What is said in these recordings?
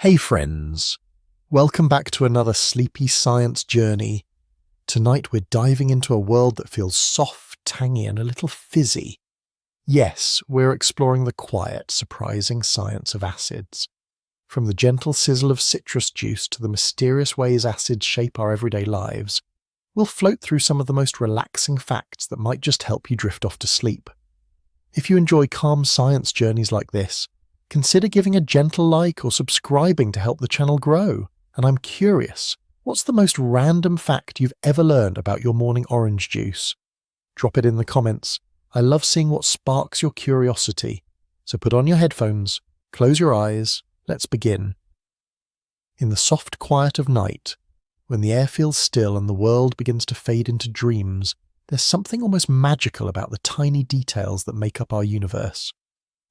Hey friends, welcome back to another sleepy science journey. Tonight we're diving into a world that feels soft, tangy and a little fizzy. Yes, we're exploring the quiet, surprising science of acids. From the gentle sizzle of citrus juice to the mysterious ways acids shape our everyday lives, we'll float through some of the most relaxing facts that might just help you drift off to sleep. If you enjoy calm science journeys like this, consider giving a gentle like or subscribing to help the channel grow. And I'm curious, what's the most random fact you've ever learned about your morning orange juice? Drop it in the comments. I love seeing what sparks your curiosity. So put on your headphones, close your eyes, let's begin. In the soft quiet of night, when the air feels still and the world begins to fade into dreams, there's something almost magical about the tiny details that make up our universe.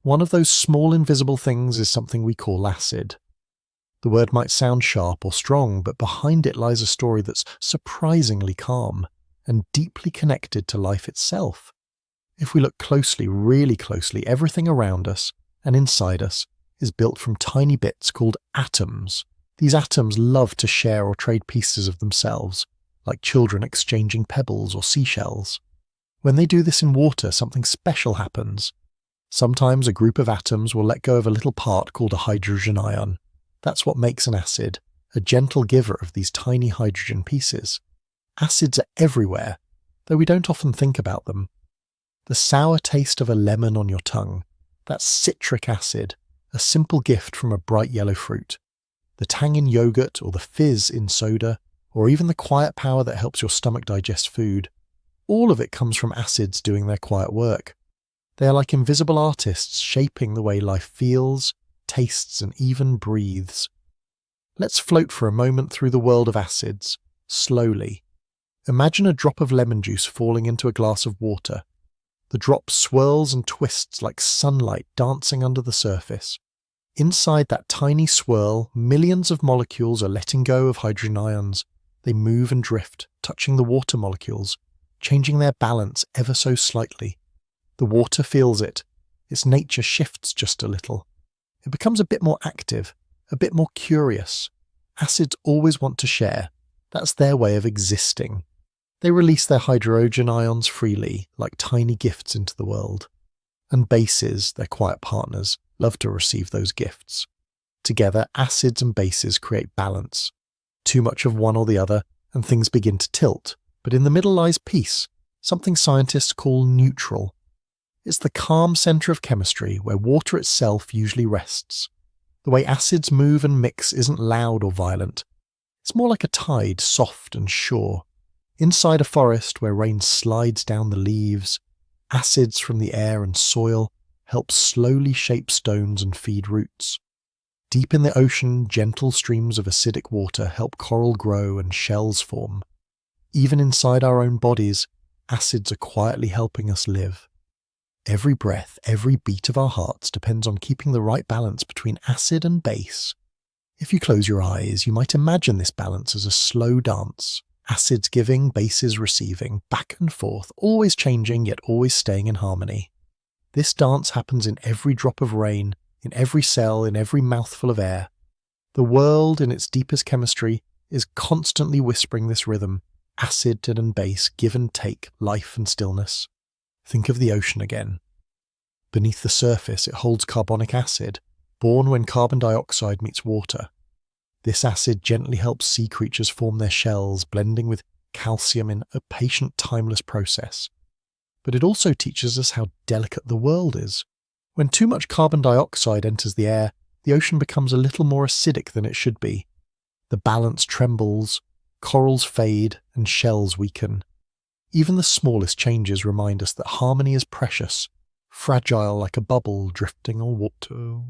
One of those small invisible things is something we call acid. The word might sound sharp or strong, but behind it lies a story that's surprisingly calm and deeply connected to life itself. If we look closely, really closely, everything around us and inside us is built from tiny bits called atoms. These atoms love to share or trade pieces of themselves, like children exchanging pebbles or seashells. When they do this in water, something special happens. Sometimes a group of atoms will let go of a little part called a hydrogen ion. That's what makes an acid, a gentle giver of these tiny hydrogen pieces. Acids are everywhere, though we don't often think about them. The sour taste of a lemon on your tongue, that's citric acid, a simple gift from a bright yellow fruit. The tang in yogurt or the fizz in soda, or even the quiet power that helps your stomach digest food. All of it comes from acids doing their quiet work. They are like invisible artists shaping the way life feels, tastes, and even breathes. Let's float for a moment through the world of acids, slowly. Imagine a drop of lemon juice falling into a glass of water. The drop swirls and twists like sunlight dancing under the surface. Inside that tiny swirl, millions of molecules are letting go of hydrogen ions. They move and drift, touching the water molecules, changing their balance ever so slightly. The water feels it. Its nature shifts just a little. It becomes a bit more active, a bit more curious. Acids always want to share. That's their way of existing. They release their hydrogen ions freely, like tiny gifts into the world. And bases, their quiet partners, love to receive those gifts. Together, acids and bases create balance. Too much of one or the other, and things begin to tilt. But in the middle lies peace, something scientists call neutral. It's the calm centre of chemistry where water itself usually rests. The way acids move and mix isn't loud or violent. It's more like a tide, soft and sure. Inside a forest where rain slides down the leaves, acids from the air and soil help slowly shape stones and feed roots. Deep in the ocean, gentle streams of acidic water help coral grow and shells form. Even inside our own bodies, acids are quietly helping us live. Every breath, every beat of our hearts depends on keeping the right balance between acid and base. If you close your eyes, you might imagine this balance as a slow dance. Acids giving, bases receiving, back and forth, always changing yet always staying in harmony. This dance happens in every drop of rain, in every cell, in every mouthful of air. The world, in its deepest chemistry, is constantly whispering this rhythm, acid and base, give and take, life and stillness. Think of the ocean again. Beneath the surface, it holds carbonic acid, born when carbon dioxide meets water. This acid gently helps sea creatures form their shells, blending with calcium in a patient, timeless process. But it also teaches us how delicate the world is. When too much carbon dioxide enters the air, the ocean becomes a little more acidic than it should be. The balance trembles, corals fade, and shells weaken. Even the smallest changes remind us that harmony is precious, fragile like a bubble drifting on water.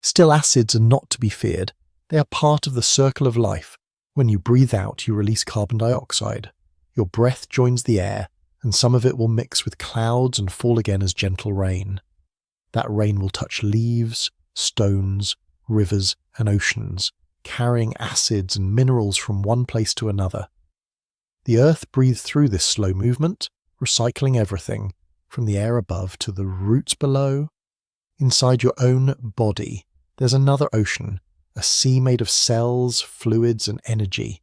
Still, acids are not to be feared. They are part of the circle of life. When you breathe out, you release carbon dioxide. Your breath joins the air, and some of it will mix with clouds and fall again as gentle rain. That rain will touch leaves, stones, rivers, and oceans, carrying acids and minerals from one place to another. The earth breathes through this slow movement, recycling everything, from the air above to the roots below. Inside your own body, There's another ocean, a sea made of cells, fluids, and energy.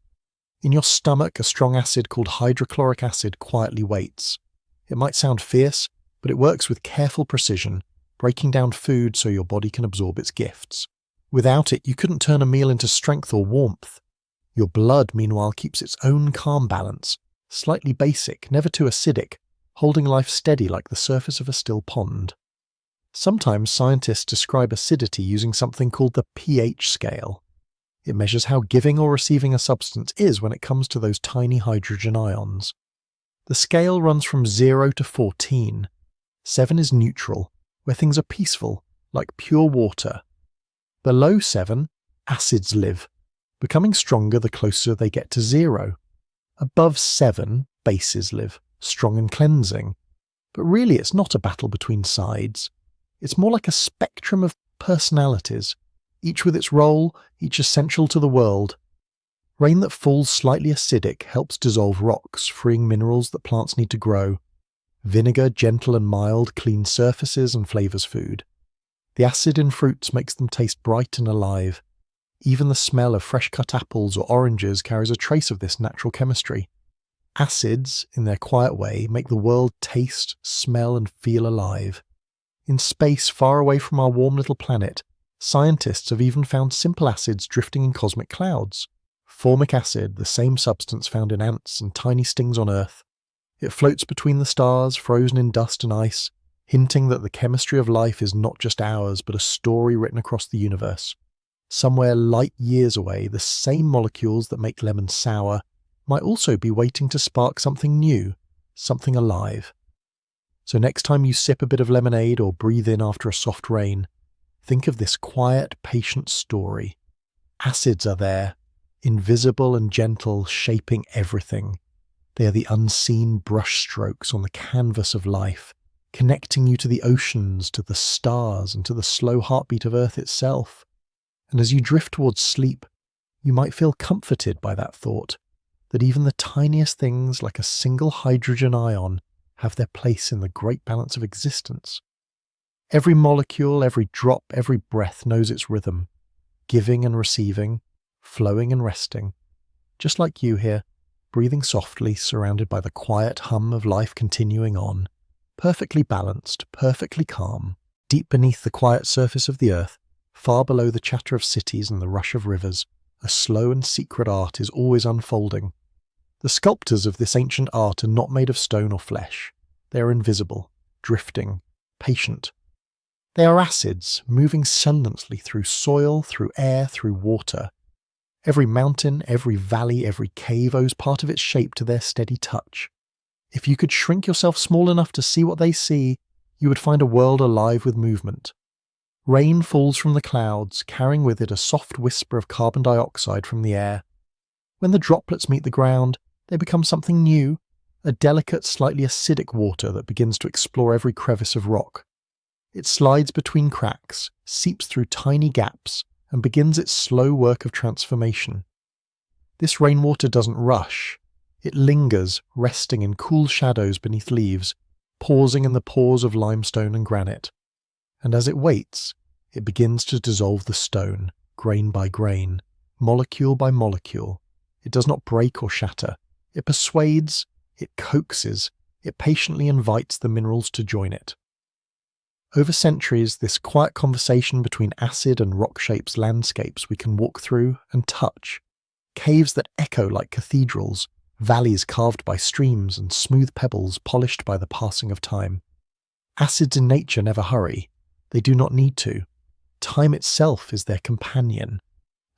In your stomach, a strong acid called hydrochloric acid quietly waits. It might sound fierce, but it works with careful precision, breaking down food so your body can absorb its gifts. Without it, you couldn't turn a meal into strength or warmth. Your blood, meanwhile, keeps its own calm balance, slightly basic, never too acidic, holding life steady like the surface of a still pond. Sometimes scientists describe acidity using something called the pH scale. It measures how giving or receiving a substance is when it comes to those tiny hydrogen ions. The scale runs from 0 to 14. 7 is neutral, where things are peaceful, like pure water. Below 7, acids live, becoming stronger the closer they get to 0. Above 7, bases live, strong and cleansing. But really it's not a battle between sides. It's more like a spectrum of personalities, each with its role, each essential to the world. Rain that falls slightly acidic helps dissolve rocks, freeing minerals that plants need to grow. Vinegar, gentle and mild, cleans surfaces and flavours food. The acid in fruits makes them taste bright and alive. Even the smell of fresh-cut apples or oranges carries a trace of this natural chemistry. Acids, in their quiet way, make the world taste, smell and feel alive. In space far away from our warm little planet, scientists have even found simple acids drifting in cosmic clouds. Formic acid, the same substance found in ants and tiny stings on Earth. It floats between the stars, frozen in dust and ice, hinting that the chemistry of life is not just ours, but a story written across the universe. Somewhere light years away, the same molecules that make lemon sour might also be waiting to spark something new, something alive. So next time you sip a bit of lemonade or breathe in after a soft rain, think of this quiet, patient story. Acids are there, invisible and gentle, shaping everything. They are the unseen brushstrokes on the canvas of life, connecting you to the oceans, to the stars, and to the slow heartbeat of Earth itself. And as you drift towards sleep, you might feel comforted by that thought, that even the tiniest things like a single hydrogen ion have their place in the great balance of existence. Every molecule, every drop, every breath knows its rhythm, giving and receiving, flowing and resting, just like you here, breathing softly, surrounded by the quiet hum of life continuing on, perfectly balanced, perfectly calm, deep beneath the quiet surface of the earth, far below the chatter of cities and the rush of rivers, a slow and secret art is always unfolding. The sculptors of this ancient art are not made of stone or flesh. They are invisible, drifting, patient. They are acids, moving silently through soil, through air, through water. Every mountain, every valley, every cave owes part of its shape to their steady touch. If you could shrink yourself small enough to see what they see, you would find a world alive with movement. Rain falls from the clouds, carrying with it a soft whisper of carbon dioxide from the air. When the droplets meet the ground, they become something new, a delicate, slightly acidic water that begins to explore every crevice of rock. It slides between cracks, seeps through tiny gaps, and begins its slow work of transformation. This rainwater doesn't rush. It lingers, resting in cool shadows beneath leaves, pausing in the pores of limestone and granite. And as it waits, it begins to dissolve the stone, grain by grain, molecule by molecule. It does not break or shatter. It persuades, it coaxes, it patiently invites the minerals to join it. Over centuries, this quiet conversation between acid and rock shapes landscapes we can walk through and touch. Caves that echo like cathedrals, valleys carved by streams and smooth pebbles polished by the passing of time. Acids in nature never hurry. They do not need to. Time itself is their companion.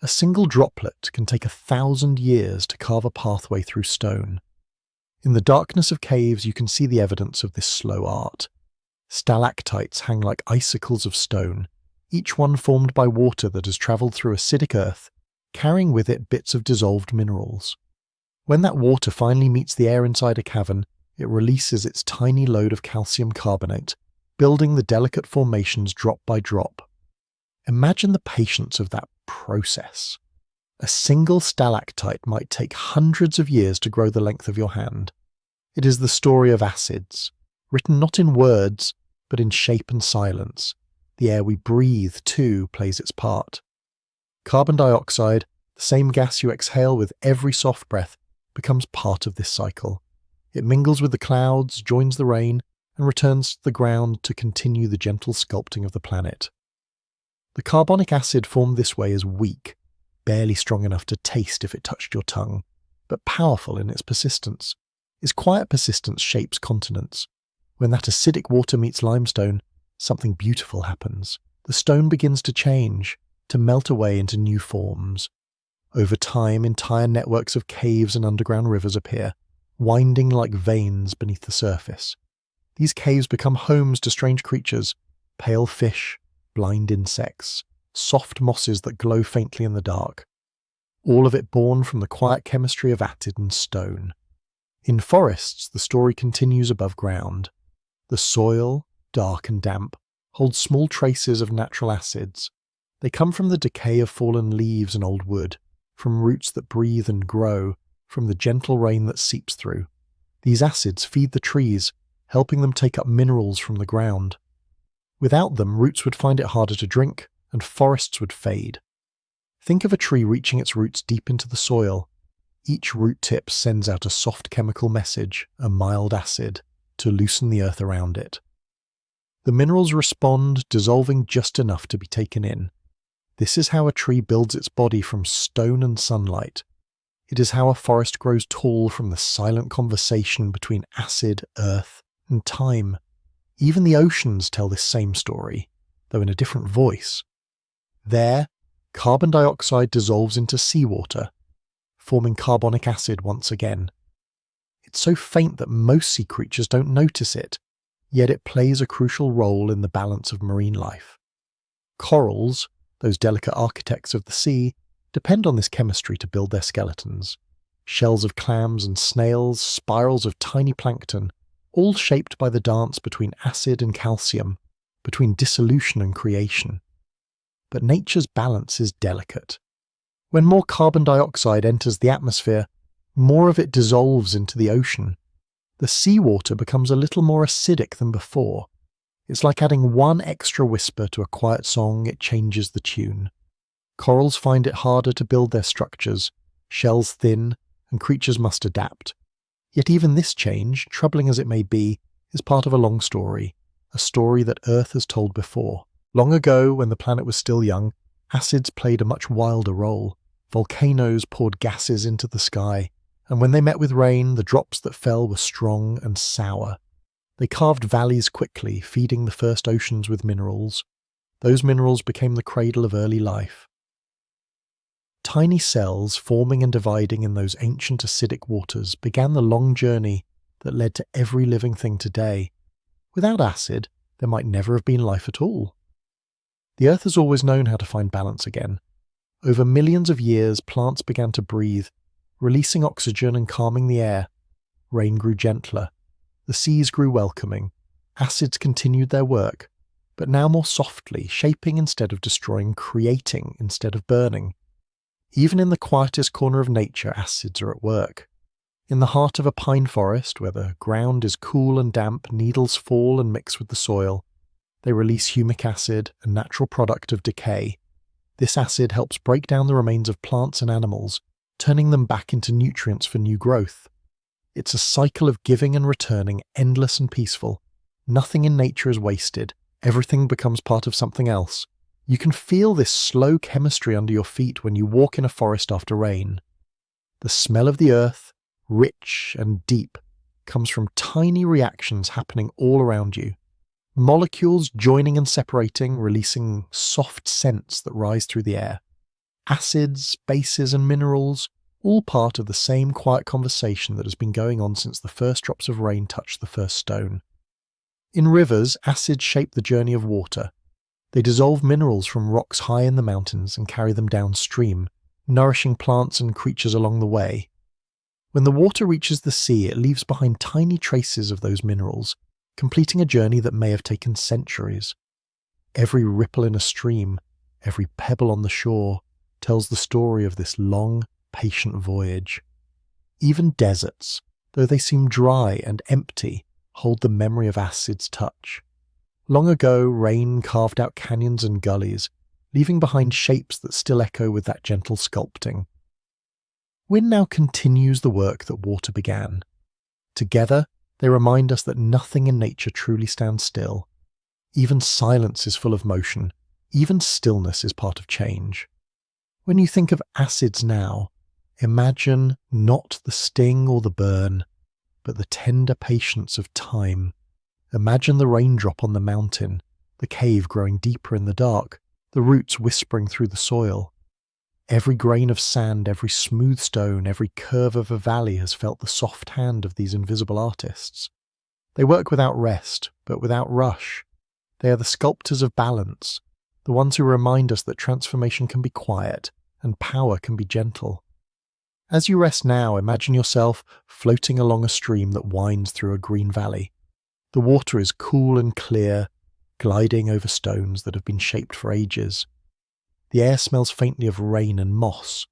A single droplet can take 1,000 years to carve a pathway through stone. In the darkness of caves you can see the evidence of this slow art. Stalactites hang like icicles of stone, each one formed by water that has travelled through acidic earth, carrying with it bits of dissolved minerals. When that water finally meets the air inside a cavern, it releases its tiny load of calcium carbonate, building the delicate formations drop by drop. Imagine the patience of that process. A single stalactite might take hundreds of years to grow the length of your hand. It is the story of acids, written not in words, but in shape and silence, The air we breathe, too, plays its part. Carbon dioxide, the same gas you exhale with every soft breath, becomes part of this cycle. It mingles with the clouds, joins the rain, and returns to the ground to continue the gentle sculpting of the planet. The carbonic acid formed this way is weak, barely strong enough to taste if it touched your tongue, but powerful in its persistence. Its quiet persistence shapes continents. When that acidic water meets limestone, something beautiful happens. The stone begins to change, to melt away into new forms. Over time, entire networks of caves and underground rivers appear, winding like veins beneath the surface. These caves become homes to strange creatures, pale fish, blind insects, soft mosses that glow faintly in the dark. All of it born from the quiet chemistry of acid and stone. In forests, the story continues above ground. The soil, dark and damp, holds small traces of natural acids. They come from the decay of fallen leaves and old wood, from roots that breathe and grow, from the gentle rain that seeps through. These acids feed the trees, helping them take up minerals from the ground. Without them, roots would find it harder to drink, and forests would fade. Think of a tree reaching its roots deep into the soil. Each root tip sends out a soft chemical message, a mild acid, to loosen the earth around it. The minerals respond, dissolving just enough to be taken in. This is how a tree builds its body from stone and sunlight. It is how a forest grows tall from the silent conversation between acid, earth, and time. Even the oceans tell this same story, though in a different voice. There, carbon dioxide dissolves into seawater, forming carbonic acid once again. It's so faint that most sea creatures don't notice it, yet it plays a crucial role in the balance of marine life. Corals, those delicate architects of the sea, depend on this chemistry to build their skeletons. Shells of clams and snails, spirals of tiny plankton, all shaped by the dance between acid and calcium, between dissolution and creation. But nature's balance is delicate. When more carbon dioxide enters the atmosphere, more of it dissolves into the ocean. The seawater becomes a little more acidic than before. It's like adding one extra whisper to a quiet song, it changes the tune. Corals find it harder to build their structures, shells thin, and creatures must adapt. Yet even this change, troubling as it may be, is part of a long story, a story that Earth has told before. Long ago, when the planet was still young, acids played a much wilder role. Volcanoes poured gases into the sky, and when they met with rain, the drops that fell were strong and sour. They carved valleys quickly, feeding the first oceans with minerals. Those minerals became the cradle of early life. Tiny cells forming and dividing in those ancient acidic waters began the long journey that led to every living thing today. Without acid, there might never have been life at all. The Earth has always known how to find balance again. Over millions of years, plants began to breathe, releasing oxygen and calming the air. Rain grew gentler. The seas grew welcoming. Acids continued their work, but now more softly, shaping instead of destroying, creating instead of burning. Even in the quietest corner of nature, acids are at work. In the heart of a pine forest, where the ground is cool and damp, needles fall and mix with the soil. They release humic acid, a natural product of decay. This acid helps break down the remains of plants and animals, turning them back into nutrients for new growth. It's a cycle of giving and returning, endless and peaceful. Nothing in nature is wasted. Everything becomes part of something else. You can feel this slow chemistry under your feet when you walk in a forest after rain. The smell of the earth, rich and deep, comes from tiny reactions happening all around you. Molecules joining and separating, releasing soft scents that rise through the air. Acids, bases and minerals, all part of the same quiet conversation that has been going on since the first drops of rain touched the first stone. In rivers, acids shape the journey of water. They dissolve minerals from rocks high in the mountains and carry them downstream, nourishing plants and creatures along the way. When the water reaches the sea, it leaves behind tiny traces of those minerals, completing a journey that may have taken centuries. Every ripple in a stream, every pebble on the shore, tells the story of this long, patient voyage. Even deserts, though they seem dry and empty, hold the memory of acid's touch. Long ago, rain carved out canyons and gullies, leaving behind shapes that still echo with that gentle sculpting. Wind now continues the work that water began. Together, they remind us that nothing in nature truly stands still. Even silence is full of motion. Even stillness is part of change. When you think of acids now, imagine not the sting or the burn, but the tender patience of time. Imagine the raindrop on the mountain, the cave growing deeper in the dark, the roots whispering through the soil. Every grain of sand, every smooth stone, every curve of a valley has felt the soft hand of these invisible artists. They work without rest, but without rush. They are the sculptors of balance, the ones who remind us that transformation can be quiet and power can be gentle. As you rest now, imagine yourself floating along a stream that winds through a green valley. The water is cool and clear, gliding over stones that have been shaped for ages. The air smells faintly of rain and moss.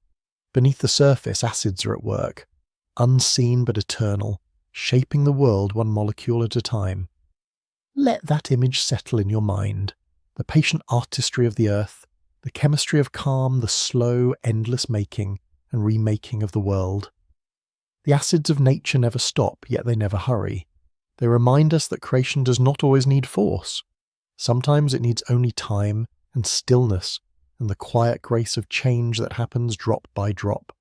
Beneath the surface, acids are at work, unseen but eternal, shaping the world one molecule at a time. Let that image settle in your mind, the patient artistry of the earth, the chemistry of calm, the slow, endless making and remaking of the world. The acids of nature never stop, yet they never hurry. They remind us that creation does not always need force. Sometimes it needs only time and stillness and the quiet grace of change that happens drop by drop.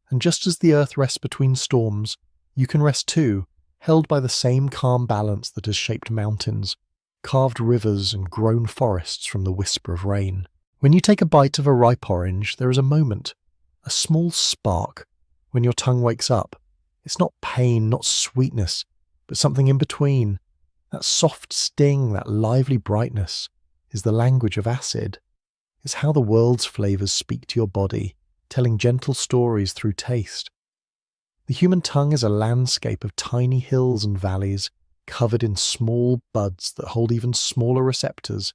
And just as the earth rests between storms, you can rest too, held by the same calm balance that has shaped mountains, carved rivers and grown forests from the whisper of rain. When you take a bite of a ripe orange, there is a moment, a small spark, when your tongue wakes up. It's not pain, not sweetness, but something in between. That soft sting, that lively brightness, is the language of acid. It's how the world's flavours speak to your body, telling gentle stories through taste. The human tongue is a landscape of tiny hills and valleys, covered in small buds that hold even smaller receptors.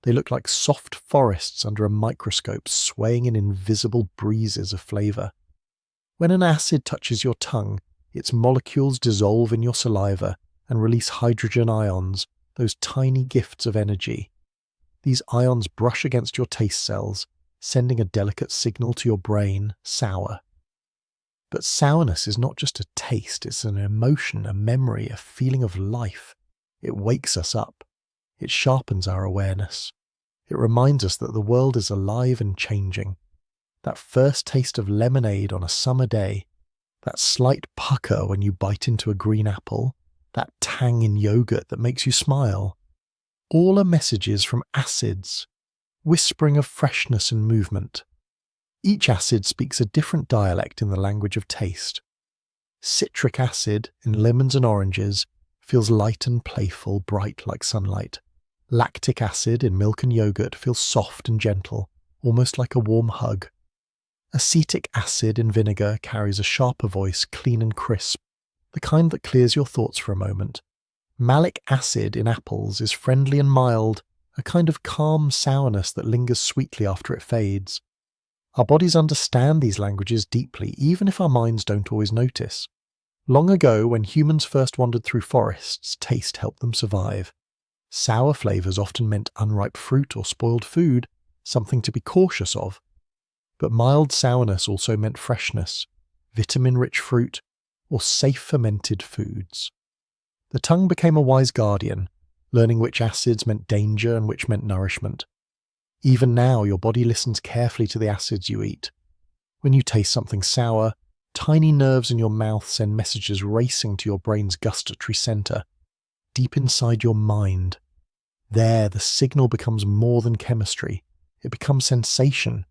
They look like soft forests under a microscope, swaying in invisible breezes of flavour. When an acid touches your tongue, its molecules dissolve in your saliva and release hydrogen ions, those tiny gifts of energy. These ions brush against your taste cells, sending a delicate signal to your brain, sour. But sourness is not just a taste, it's an emotion, a memory, a feeling of life. It wakes us up. It sharpens our awareness. It reminds us that the world is alive and changing. That first taste of lemonade on a summer day, that slight pucker when you bite into a green apple, that tang in yogurt that makes you smile. All are messages from acids, whispering of freshness and movement. Each acid speaks a different dialect in the language of taste. Citric acid in lemons and oranges feels light and playful, bright like sunlight. Lactic acid in milk and yogurt feels soft and gentle, almost like a warm hug. Acetic acid in vinegar carries a sharper voice, clean and crisp, the kind that clears your thoughts for a moment. Malic acid in apples is friendly and mild, a kind of calm sourness that lingers sweetly after it fades. Our bodies understand these languages deeply, even if our minds don't always notice. Long ago, when humans first wandered through forests, taste helped them survive. Sour flavours often meant unripe fruit or spoiled food, something to be cautious of. But mild sourness also meant freshness, vitamin-rich fruit, or safe fermented foods. The tongue became a wise guardian, learning which acids meant danger and which meant nourishment. Even now, your body listens carefully to the acids you eat. When you taste something sour, tiny nerves in your mouth send messages racing to your brain's gustatory centre, deep inside your mind. There, the signal becomes more than chemistry. It becomes sensation.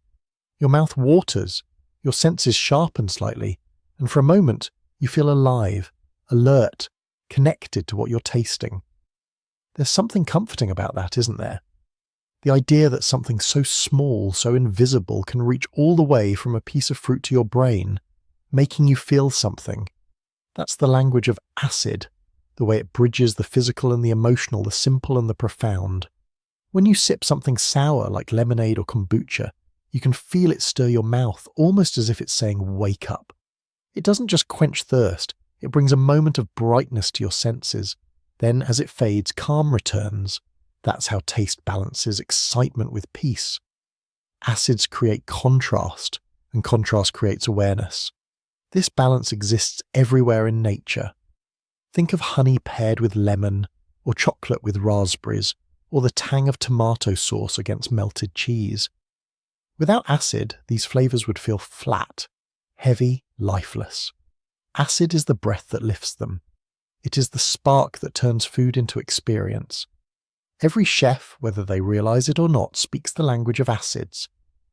Your mouth waters, your senses sharpen slightly, and for a moment, you feel alive, alert, connected to what you're tasting. There's something comforting about that, isn't there? The idea that something so small, so invisible, can reach all the way from a piece of fruit to your brain, making you feel something. That's the language of acid, the way it bridges the physical and the emotional, the simple and the profound. When you sip something sour like lemonade or kombucha, you can feel it stir your mouth, almost as if it's saying, "Wake up." It doesn't just quench thirst, it brings a moment of brightness to your senses. Then, as it fades, calm returns. That's how taste balances excitement with peace. Acids create contrast, and contrast creates awareness. This balance exists everywhere in nature. Think of honey paired with lemon, or chocolate with raspberries, or the tang of tomato sauce against melted cheese. Without acid, these flavors would feel flat, heavy, lifeless. Acid is the breath that lifts them. It is the spark that turns food into experience. Every chef, whether they realize it or not, speaks the language of acids,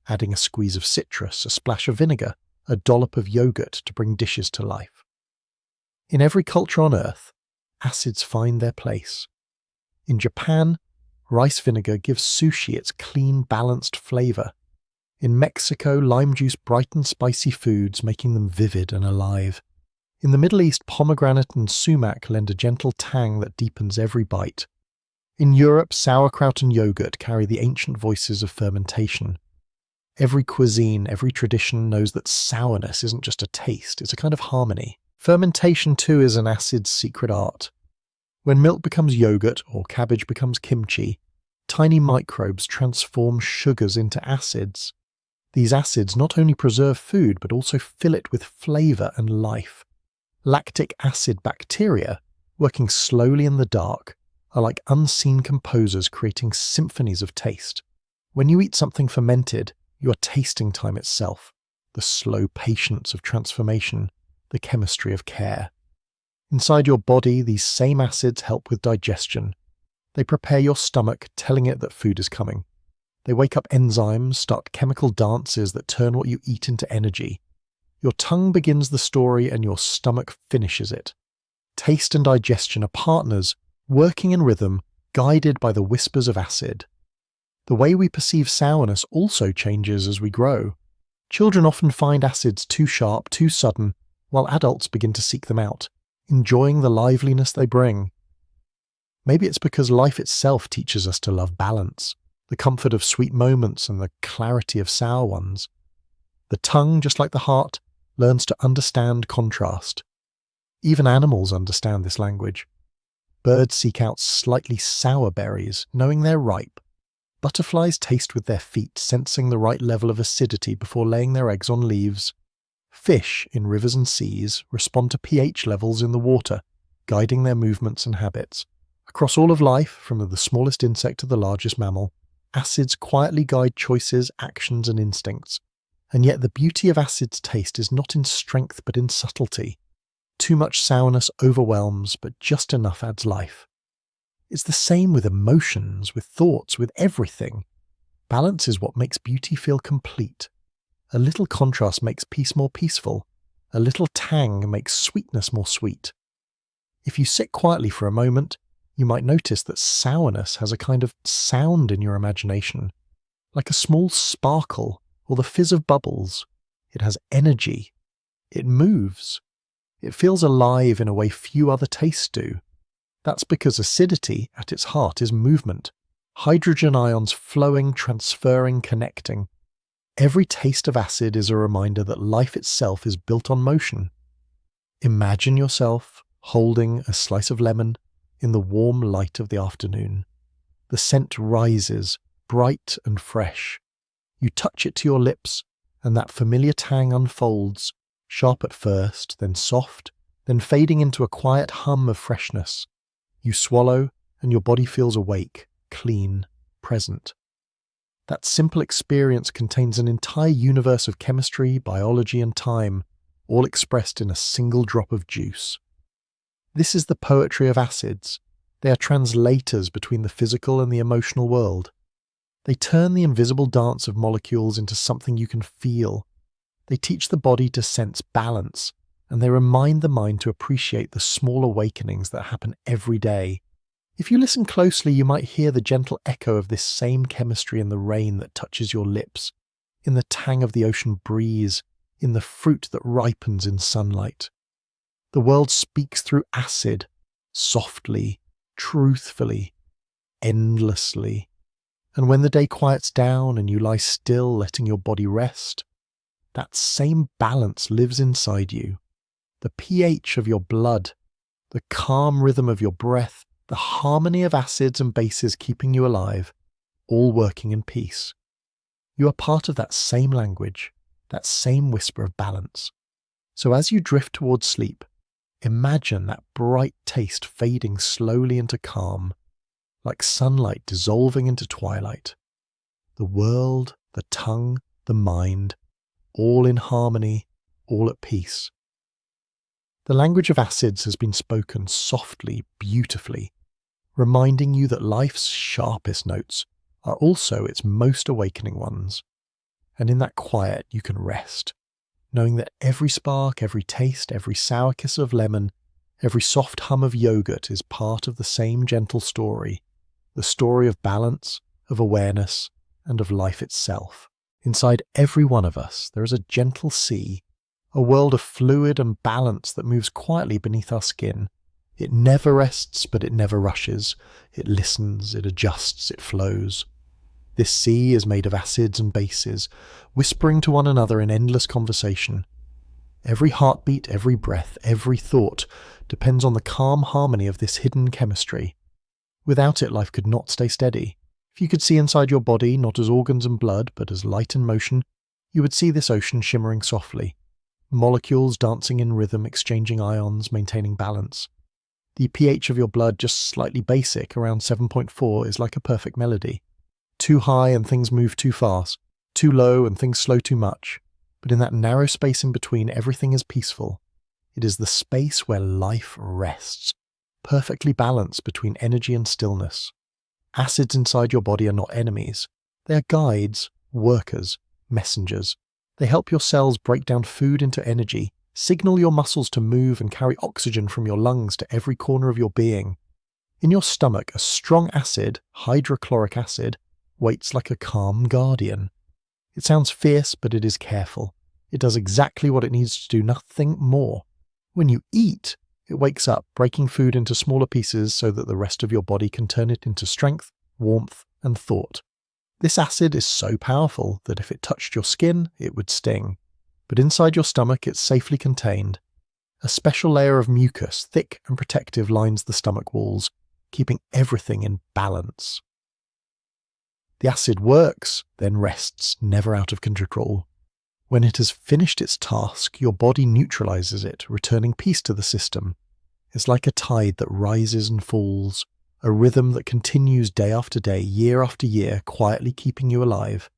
adding a squeeze of citrus, a splash of vinegar, a dollop of yogurt to bring dishes to life. In every culture on Earth, acids find their place. In Japan, rice vinegar gives sushi its clean, balanced flavor. In Mexico, lime juice brightens spicy foods, making them vivid and alive. In the Middle East, pomegranate and sumac lend a gentle tang that deepens every bite. In Europe, sauerkraut and yogurt carry the ancient voices of fermentation. Every cuisine, every tradition knows that sourness isn't just a taste, it's a kind of harmony. Fermentation too is an acid's secret art. When milk becomes yogurt or cabbage becomes kimchi, tiny microbes transform sugars into acids. These acids not only preserve food but also fill it with flavor and life. Lactic acid bacteria, working slowly in the dark, are like unseen composers creating symphonies of taste. When you eat something fermented, you are tasting time itself, the slow patience of transformation, the chemistry of care. Inside your body, these same acids help with digestion. They prepare your stomach, telling it that food is coming. They wake up enzymes, start chemical dances that turn what you eat into energy. Your tongue begins the story and your stomach finishes it. Taste and digestion are partners, working in rhythm, guided by the whispers of acid. The way we perceive sourness also changes as we grow. Children often find acids too sharp, too sudden, while adults begin to seek them out, enjoying the liveliness they bring. Maybe it's because life itself teaches us to love balance, the comfort of sweet moments and the clarity of sour ones. The tongue, just like the heart, learns to understand contrast. Even animals understand this language. Birds seek out slightly sour berries, knowing they're ripe. Butterflies taste with their feet, sensing the right level of acidity before laying their eggs on leaves. Fish, in rivers and seas, respond to pH levels in the water, guiding their movements and habits. Across all of life, from the smallest insect to the largest mammal, acids quietly guide choices, actions, and instincts. And yet the beauty of acid's taste is not in strength but in subtlety. Too much sourness overwhelms, but just enough adds life. It's the same with emotions, with thoughts, with everything. Balance is what makes beauty feel complete. A little contrast makes peace more peaceful. A little tang makes sweetness more sweet. If you sit quietly for a moment, you might notice that sourness has a kind of sound in your imagination, like a small sparkle or the fizz of bubbles. It has energy. It moves. It feels alive in a way few other tastes do. That's because acidity, at its heart, is movement. Hydrogen ions flowing, transferring, connecting. Every taste of acid is a reminder that life itself is built on motion. Imagine yourself holding a slice of lemon in the warm light of the afternoon. The scent rises, bright and fresh. You touch it to your lips, and that familiar tang unfolds, sharp at first, then soft, then fading into a quiet hum of freshness. You swallow, and your body feels awake, clean, present. That simple experience contains an entire universe of chemistry, biology, and time, all expressed in a single drop of juice. This is the poetry of acids. They are translators between the physical and the emotional world. They turn the invisible dance of molecules into something you can feel. They teach the body to sense balance, and they remind the mind to appreciate the small awakenings that happen every day. If you listen closely, you might hear the gentle echo of this same chemistry in the rain that touches your lips, in the tang of the ocean breeze, in the fruit that ripens in sunlight. The world speaks through acid, softly, truthfully, endlessly. And when the day quiets down and you lie still, letting your body rest, that same balance lives inside you. The pH of your blood, the calm rhythm of your breath, the the harmony of acids and bases keeping you alive, all working in peace. You are part of that same language, that same whisper of balance. So as you drift towards sleep, imagine that bright taste fading slowly into calm, like sunlight dissolving into twilight. The world, the tongue, the mind, all in harmony, all at peace. The language of acids has been spoken softly, beautifully, reminding you that life's sharpest notes are also its most awakening ones. And in that quiet you can rest, knowing that every spark, every taste, every sour kiss of lemon, every soft hum of yogurt is part of the same gentle story, the story of balance, of awareness, and of life itself. Inside every one of us there is a gentle sea, a world of fluid and balance that moves quietly beneath our skin. It never rests, but it never rushes. It listens, it adjusts, it flows. This sea is made of acids and bases, whispering to one another in endless conversation. Every heartbeat, every breath, every thought depends on the calm harmony of this hidden chemistry. Without it, life could not stay steady. If you could see inside your body, not as organs and blood, but as light and motion, you would see this ocean shimmering softly. Molecules dancing in rhythm, exchanging ions, maintaining balance. The pH of your blood, just slightly basic, around 7.4, is like a perfect melody. Too high and things move too fast, too low and things slow too much. But in that narrow space in between, everything is peaceful. It is the space where life rests, perfectly balanced between energy and stillness. Acids inside your body are not enemies. They are guides, workers, messengers. They help your cells break down food into energy, signal your muscles to move and carry oxygen from your lungs to every corner of your being. In your stomach, a strong acid, hydrochloric acid, waits like a calm guardian. It sounds fierce, but it is careful. It does exactly what it needs to do, nothing more. When you eat, it wakes up, breaking food into smaller pieces so that the rest of your body can turn it into strength, warmth, and thought. This acid is so powerful that if it touched your skin, it would sting. But inside your stomach, it's safely contained. A special layer of mucus, thick and protective, lines the stomach walls, keeping everything in balance. The acid works, then rests, never out of control. When it has finished its task, your body neutralizes it, returning peace to the system. It's like a tide that rises and falls, a rhythm that continues day after day, year after year, quietly keeping you alive.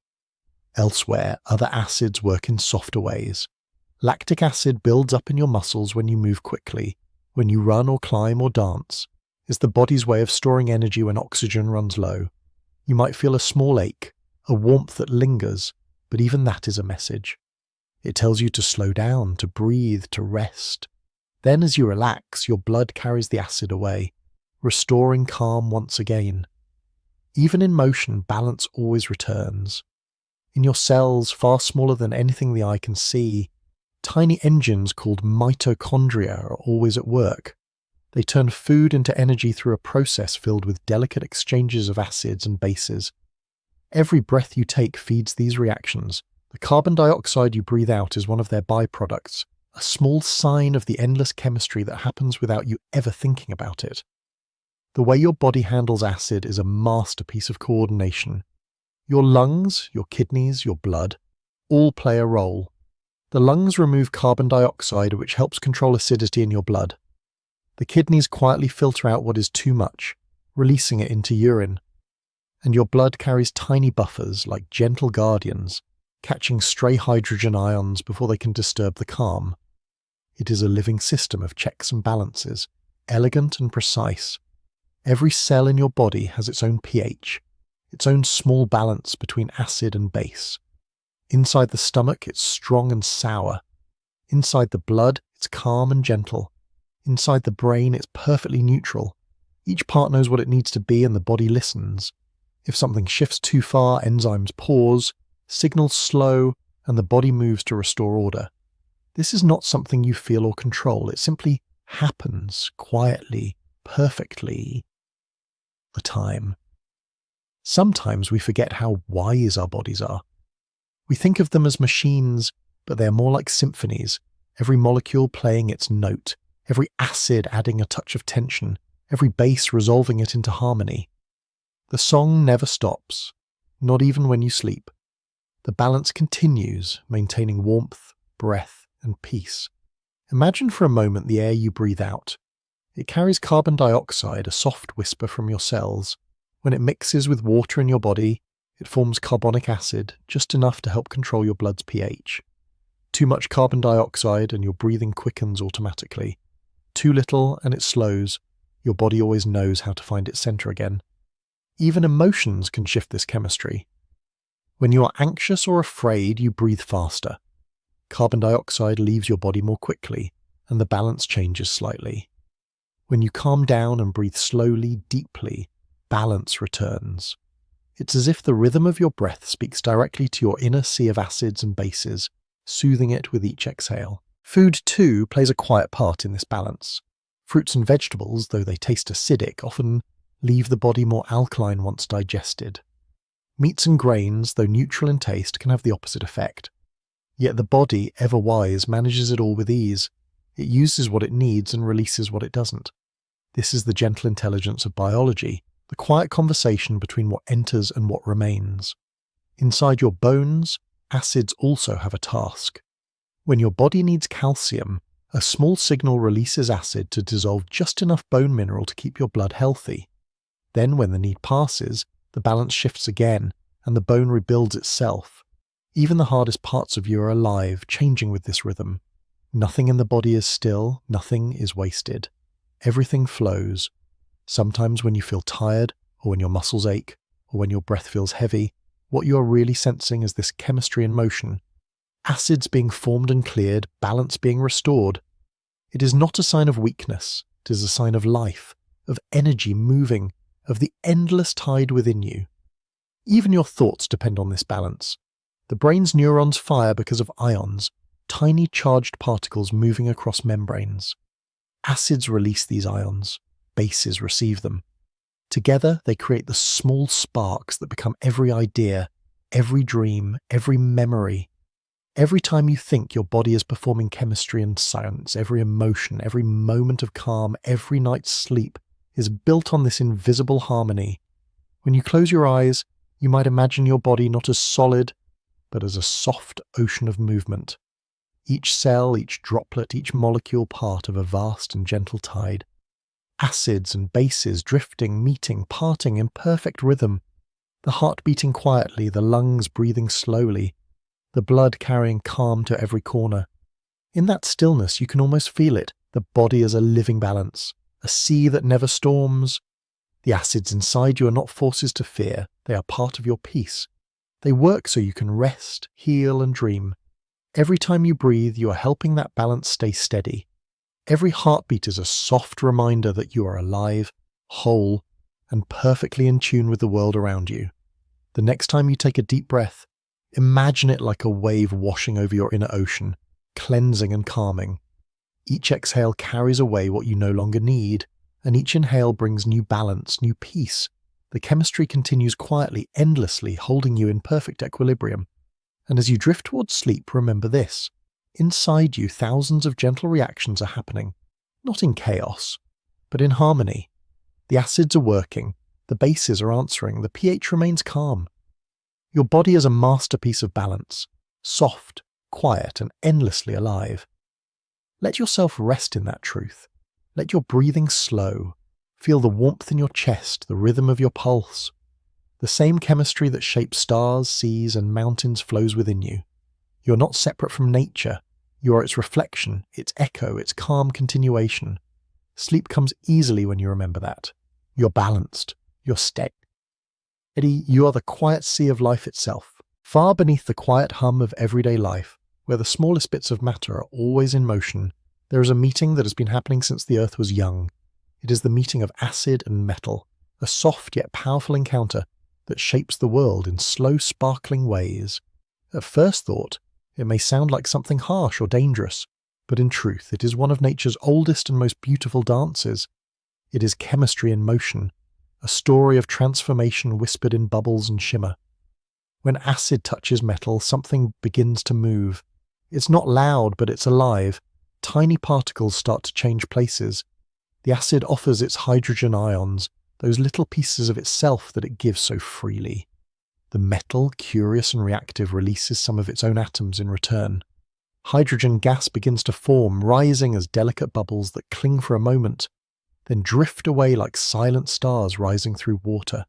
Elsewhere, other acids work in softer ways. Lactic acid builds up in your muscles when you move quickly, when you run or climb or dance. It's the body's way of storing energy when oxygen runs low. You might feel a small ache, a warmth that lingers, but even that is a message. It tells you to slow down, to breathe, to rest. Then as you relax, your blood carries the acid away, restoring calm once again. Even in motion, balance always returns. In your cells, far smaller than anything the eye can see, tiny engines called mitochondria are always at work. They turn food into energy through a process filled with delicate exchanges of acids and bases. Every breath you take feeds these reactions. The carbon dioxide you breathe out is one of their byproducts, a small sign of the endless chemistry that happens without you ever thinking about it. The way your body handles acid is a masterpiece of coordination. Your lungs, your kidneys, your blood, all play a role. The lungs remove carbon dioxide, which helps control acidity in your blood. The kidneys quietly filter out what is too much, releasing it into urine. And your blood carries tiny buffers, like gentle guardians, catching stray hydrogen ions before they can disturb the calm. It is a living system of checks and balances, elegant and precise. Every cell in your body has its own pH, its own small balance between acid and base. Inside the stomach, it's strong and sour. Inside the blood, it's calm and gentle. Inside the brain, it's perfectly neutral. Each part knows what it needs to be and the body listens. If something shifts too far, enzymes pause, signals slow, and the body moves to restore order. This is not something you feel or control. It simply happens quietly, perfectly, all the time. Sometimes we forget how wise our bodies are. We think of them as machines, but they are more like symphonies, every molecule playing its note, every acid adding a touch of tension, every base resolving it into harmony. The song never stops, not even when you sleep. The balance continues, maintaining warmth, breath, and peace. Imagine for a moment the air you breathe out. It carries carbon dioxide, a soft whisper from your cells. When it mixes with water in your body, it forms carbonic acid, just enough to help control your blood's pH. Too much carbon dioxide and your breathing quickens automatically. Too little and it slows. Your body always knows how to find its center again. Even emotions can shift this chemistry. When you are anxious or afraid, you breathe faster. Carbon dioxide leaves your body more quickly, and the balance changes slightly. When you calm down and breathe slowly, deeply, balance returns. It's as if the rhythm of your breath speaks directly to your inner sea of acids and bases, soothing it with each exhale. Food, too, plays a quiet part in this balance. Fruits and vegetables, though they taste acidic, often leave the body more alkaline once digested. Meats and grains, though neutral in taste, can have the opposite effect. Yet the body, ever wise, manages it all with ease. It uses what it needs and releases what it doesn't. This is the gentle intelligence of biology, the quiet conversation between what enters and what remains. Inside your bones, acids also have a task. When your body needs calcium, a small signal releases acid to dissolve just enough bone mineral to keep your blood healthy. Then, when the need passes, the balance shifts again, and the bone rebuilds itself. Even the hardest parts of you are alive, changing with this rhythm. Nothing in the body is still, nothing is wasted. Everything flows. Sometimes when you feel tired, or when your muscles ache, or when your breath feels heavy, what you are really sensing is this chemistry in motion. Acids being formed and cleared, balance being restored. It is not a sign of weakness, it is a sign of life, of energy moving, of the endless tide within you. Even your thoughts depend on this balance. The brain's neurons fire because of ions, tiny charged particles moving across membranes. Acids release these ions, bases receive them. Together they create the small sparks that become every idea, every dream, every memory. Every time you think, your body is performing chemistry and science. Every emotion, every moment of calm, every night's sleep is built on this invisible harmony. When you close your eyes, you might imagine your body not as solid, but as a soft ocean of movement. Each cell, each droplet, each molecule part of a vast and gentle tide. Acids and bases drifting, meeting, parting in perfect rhythm. The heart beating quietly, the lungs breathing slowly, the blood carrying calm to every corner. In that stillness, you can almost feel it. The body is a living balance, a sea that never storms. The acids inside you are not forces to fear. They are part of your peace. They work so you can rest, heal, and dream. Every time you breathe, you are helping that balance stay steady. Every heartbeat is a soft reminder that you are alive, whole, and perfectly in tune with the world around you. The next time you take a deep breath, imagine it like a wave washing over your inner ocean, cleansing and calming. Each exhale carries away what you no longer need, and each inhale brings new balance, new peace. The chemistry continues quietly, endlessly, holding you in perfect equilibrium. And as you drift towards sleep, remember this. Inside you, thousands of gentle reactions are happening, not in chaos, but in harmony. The acids are working, the bases are answering, the pH remains calm. Your body is a masterpiece of balance, soft, quiet, and endlessly alive. Let yourself rest in that truth. Let your breathing slow. Feel the warmth in your chest, the rhythm of your pulse. The same chemistry that shapes stars, seas, and mountains flows within you. You're not separate from nature. You are its reflection, its echo, its calm continuation. Sleep comes easily when you remember that. You're balanced. You're steady. You are the quiet sea of life itself, far beneath the quiet hum of everyday life, where the smallest bits of matter are always in motion. There is a meeting that has been happening since the earth was young. It is the meeting of acid and metal, a soft yet powerful encounter that shapes the world in slow, sparkling ways. At first thought, it may sound like something harsh or dangerous, but in truth it is one of nature's oldest and most beautiful dances. It is chemistry in motion, a story of transformation whispered in bubbles and shimmer. When acid touches metal, something begins to move. It's not loud, but it's alive. Tiny particles start to change places. The acid offers its hydrogen ions, those little pieces of itself that it gives so freely. The metal, curious and reactive, releases some of its own atoms in return. Hydrogen gas begins to form, rising as delicate bubbles that cling for a moment, then drift away like silent stars rising through water.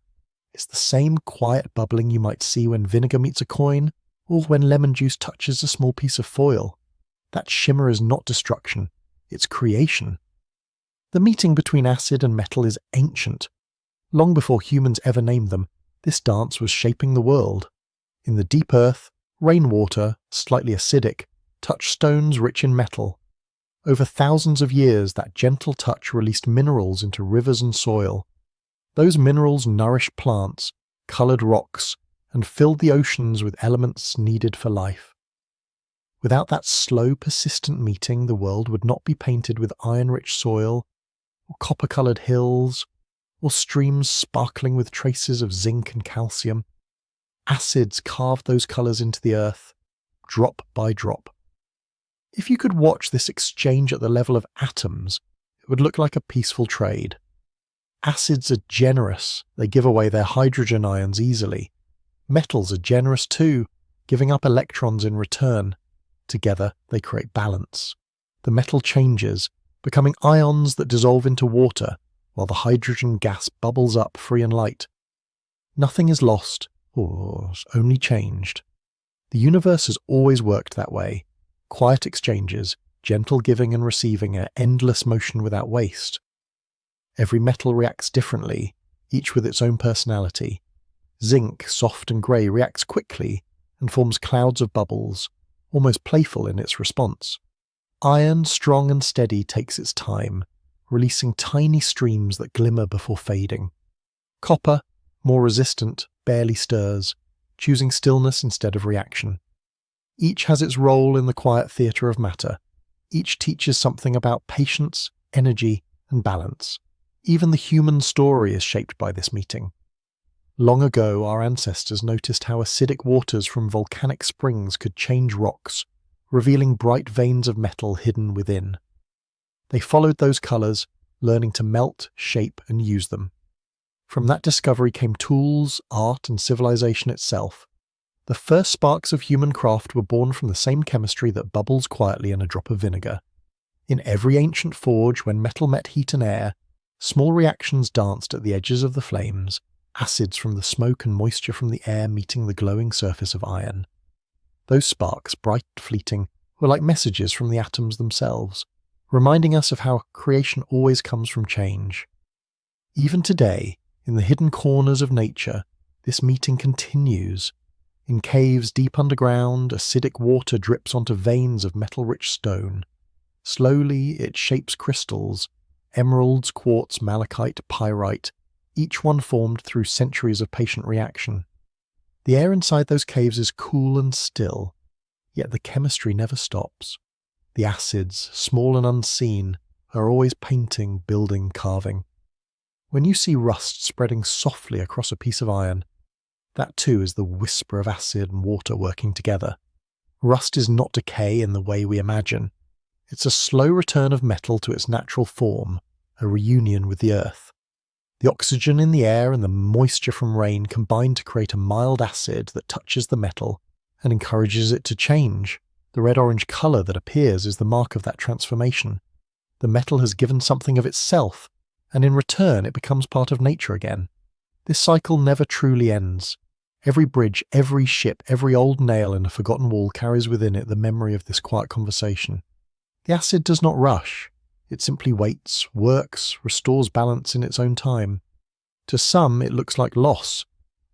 It's the same quiet bubbling you might see when vinegar meets a coin, or when lemon juice touches a small piece of foil. That shimmer is not destruction, it's creation. The meeting between acid and metal is ancient. Long before humans ever named them, this dance was shaping the world. In the deep earth, rainwater, slightly acidic, touched stones rich in metal. Over thousands of years, that gentle touch released minerals into rivers and soil. Those minerals nourished plants, coloured rocks, and filled the oceans with elements needed for life. Without that slow, persistent meeting, the world would not be painted with iron-rich soil, or copper-coloured hills, or streams sparkling with traces of zinc and calcium. Acids carved those colours into the earth, drop by drop. If you could watch this exchange at the level of atoms, it would look like a peaceful trade. Acids are generous, they give away their hydrogen ions easily. Metals are generous too, giving up electrons in return. Together, they create balance. The metal changes, becoming ions that dissolve into water, while the hydrogen gas bubbles up free and light. Nothing is lost, or only changed. The universe has always worked that way. Quiet exchanges, gentle giving and receiving, an endless motion without waste. Every metal reacts differently, each with its own personality. Zinc, soft and grey, reacts quickly and forms clouds of bubbles, almost playful in its response. Iron, strong and steady, takes its time, releasing tiny streams that glimmer before fading. Copper, more resistant, barely stirs, choosing stillness instead of reaction. Each has its role in the quiet theatre of matter. Each teaches something about patience, energy, and balance. Even the human story is shaped by this meeting. Long ago, our ancestors noticed how acidic waters from volcanic springs could change rocks, revealing bright veins of metal hidden within. They followed those colours, learning to melt, shape, and use them. From that discovery came tools, art, and civilization itself. The first sparks of human craft were born from the same chemistry that bubbles quietly in a drop of vinegar. In every ancient forge, when metal met heat and air, small reactions danced at the edges of the flames, acids from the smoke and moisture from the air meeting the glowing surface of iron. Those sparks, bright and fleeting, were like messages from the atoms themselves, reminding us of how creation always comes from change. Even today, in the hidden corners of nature, this meeting continues. In caves deep underground, acidic water drips onto veins of metal-rich stone. Slowly, it shapes crystals, emeralds, quartz, malachite, pyrite, each one formed through centuries of patient reaction. The air inside those caves is cool and still, yet the chemistry never stops. The acids, small and unseen, are always painting, building, carving. When you see rust spreading softly across a piece of iron, that too is the whisper of acid and water working together. Rust is not decay in the way we imagine. It's a slow return of metal to its natural form, a reunion with the earth. The oxygen in the air and the moisture from rain combine to create a mild acid that touches the metal and encourages it to change. The red-orange colour that appears is the mark of that transformation. The metal has given something of itself, and in return it becomes part of nature again. This cycle never truly ends. Every bridge, every ship, every old nail in a forgotten wall carries within it the memory of this quiet conversation. The acid does not rush. It simply waits, works, restores balance in its own time. To some it looks like loss,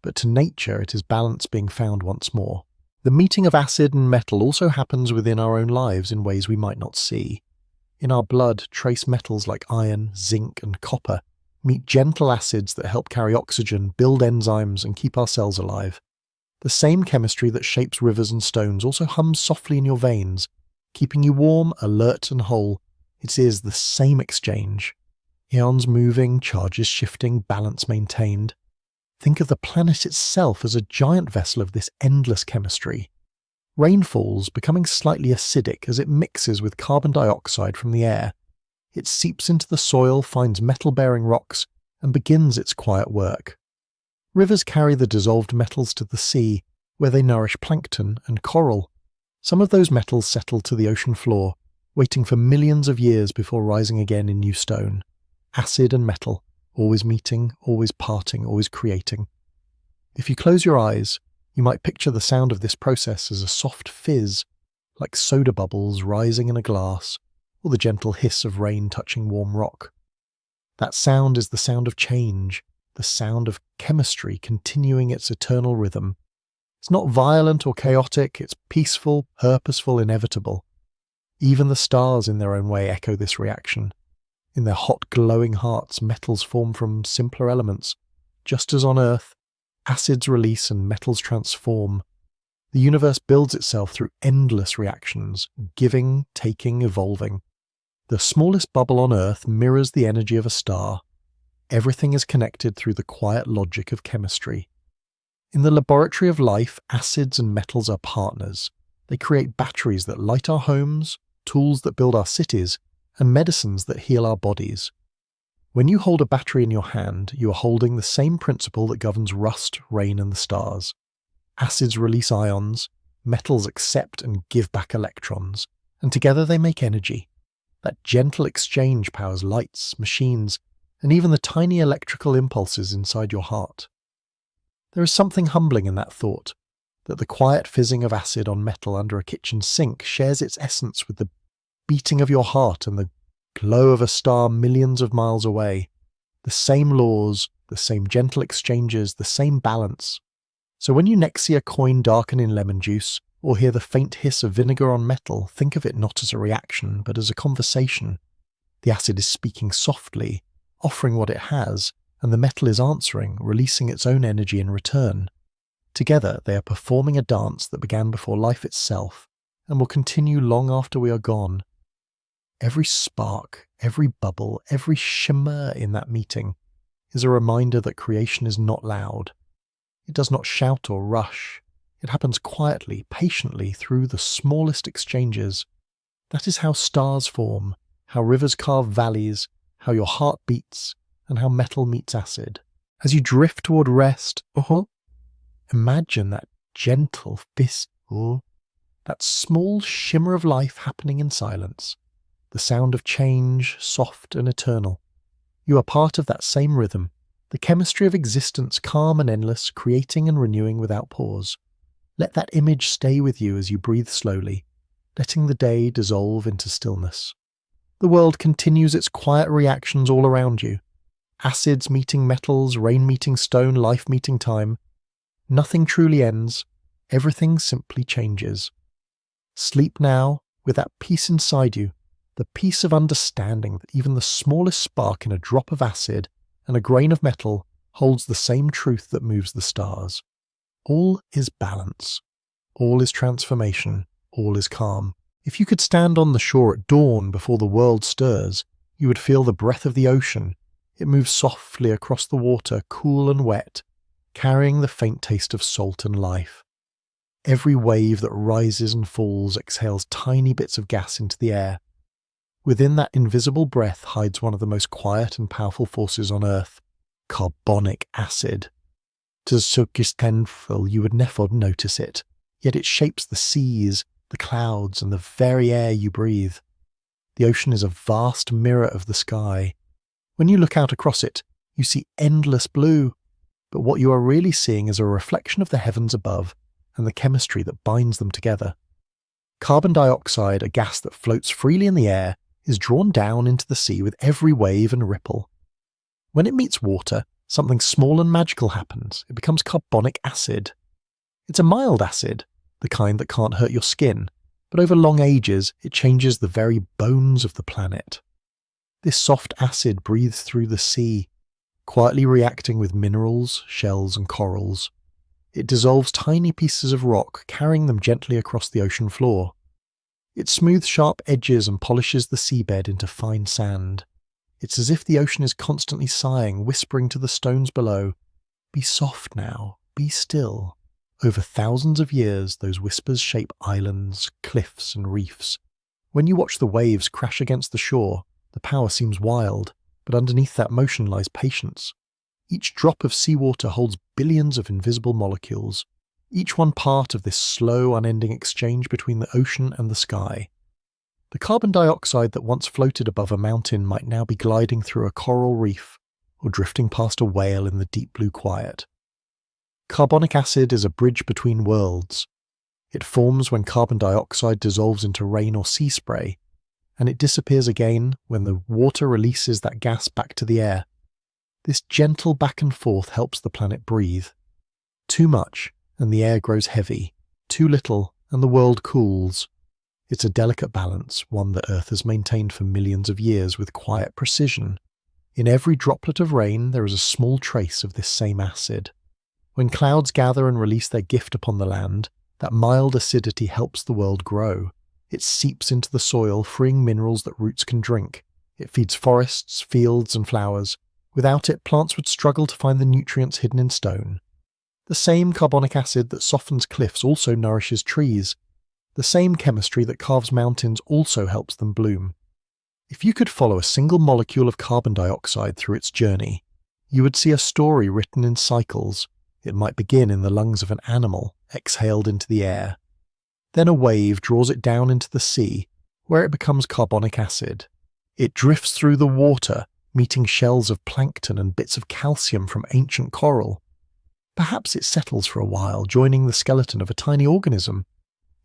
but to nature it is balance being found once more. The meeting of acid and metal also happens within our own lives in ways we might not see. In our blood, trace metals like iron, zinc, and copper meet gentle acids that help carry oxygen, build enzymes, and keep our cells alive. The same chemistry that shapes rivers and stones also hums softly in your veins, keeping you warm, alert, and whole. It is the same exchange. Ions moving, charges shifting, balance maintained. Think of the planet itself as a giant vessel of this endless chemistry. Rain falls, becoming slightly acidic as it mixes with carbon dioxide from the air. It seeps into the soil, finds metal-bearing rocks, and begins its quiet work. Rivers carry the dissolved metals to the sea, where they nourish plankton and coral. Some of those metals settle to the ocean floor, waiting for millions of years before rising again in new stone. Acid and metal, always meeting, always parting, always creating. If you close your eyes, you might picture the sound of this process as a soft fizz, like soda bubbles rising in a glass, or the gentle hiss of rain touching warm rock. That sound is the sound of change, the sound of chemistry continuing its eternal rhythm. It's not violent or chaotic, it's peaceful, purposeful, inevitable. Even the stars in their own way echo this reaction. In their hot, glowing hearts, metals form from simpler elements. Just as on Earth, acids release and metals transform. The universe builds itself through endless reactions, giving, taking, evolving. The smallest bubble on Earth mirrors the energy of a star. Everything is connected through the quiet logic of chemistry. In the laboratory of life, acids and metals are partners. They create batteries that light our homes, tools that build our cities, and medicines that heal our bodies. When you hold a battery in your hand, you are holding the same principle that governs rust, rain, and the stars. Acids release ions, metals accept and give back electrons, and together they make energy. That gentle exchange powers lights, machines, and even the tiny electrical impulses inside your heart. There is something humbling in that thought, that the quiet fizzing of acid on metal under a kitchen sink shares its essence with the beating of your heart and the glow of a star millions of miles away. The same laws, the same gentle exchanges, the same balance. So when you next see a coin darken in lemon juice, or hear the faint hiss of vinegar on metal, think of it not as a reaction, but as a conversation. The acid is speaking softly, offering what it has, and the metal is answering, releasing its own energy in return. Together they are performing a dance that began before life itself, and will continue long after we are gone. Every spark, every bubble, every shimmer in that meeting is a reminder that creation is not loud. It does not shout or rush. It happens quietly, patiently, through the smallest exchanges. That is how stars form, how rivers carve valleys, how your heart beats, and how metal meets acid. As you drift toward rest, imagine that gentle fizz, that small shimmer of life happening in silence. The sound of change, soft and eternal. You are part of that same rhythm, the chemistry of existence, calm and endless, creating and renewing without pause. Let that image stay with you as you breathe slowly, letting the day dissolve into stillness. The world continues its quiet reactions all around you. Acids meeting metals, rain meeting stone, life meeting time. Nothing truly ends. Everything simply changes. Sleep now with that peace inside you, the peace of understanding that even the smallest spark in a drop of acid and a grain of metal holds the same truth that moves the stars. All is balance. All is transformation. All is calm. If you could stand on the shore at dawn before the world stirs, you would feel the breath of the ocean. It moves softly across the water, cool and wet, carrying the faint taste of salt and life. Every wave that rises and falls exhales tiny bits of gas into the air. Within that invisible breath hides one of the most quiet and powerful forces on Earth, carbonic acid. To Sukistendful, you would never notice it, yet it shapes the seas, the clouds, and the very air you breathe. The ocean is a vast mirror of the sky. When you look out across it, you see endless blue, but what you are really seeing is a reflection of the heavens above and the chemistry that binds them together. Carbon dioxide, a gas that floats freely in the air, is drawn down into the sea with every wave and ripple. When it meets water, something small and magical happens. It becomes carbonic acid. It's a mild acid, the kind that can't hurt your skin, but over long ages it changes the very bones of the planet. This soft acid breathes through the sea, quietly reacting with minerals, shells and corals. It dissolves tiny pieces of rock, carrying them gently across the ocean floor. It smooths sharp edges and polishes the seabed into fine sand. It's as if the ocean is constantly sighing, whispering to the stones below, "Be soft now, be still." Over thousands of years, those whispers shape islands, cliffs and reefs. When you watch the waves crash against the shore, The power seems wild, but underneath that motion lies patience. Each drop of seawater holds billions of invisible molecules, each one part of this slow, unending exchange between the ocean and the sky. The carbon dioxide that once floated above a mountain might now be gliding through a coral reef or drifting past a whale in the deep blue quiet. Carbonic acid is a bridge between worlds. It forms when carbon dioxide dissolves into rain or sea spray, and it disappears again when the water releases that gas back to the air. This gentle back and forth helps the planet breathe. Too much, and the air grows heavy. Too little, and the world cools. It's a delicate balance, one that Earth has maintained for millions of years with quiet precision. In every droplet of rain there is a small trace of this same acid. When clouds gather and release their gift upon the land, that mild acidity helps the world grow. It seeps into the soil, freeing minerals that roots can drink. It feeds forests, fields, and flowers. Without it, plants would struggle to find the nutrients hidden in stone. The same carbonic acid that softens cliffs also nourishes trees. The same chemistry that carves mountains also helps them bloom. If you could follow a single molecule of carbon dioxide through its journey, you would see a story written in cycles. It might begin in the lungs of an animal, exhaled into the air. Then a wave draws it down into the sea, where it becomes carbonic acid. It drifts through the water, meeting shells of plankton and bits of calcium from ancient coral. Perhaps it settles for a while, joining the skeleton of a tiny organism.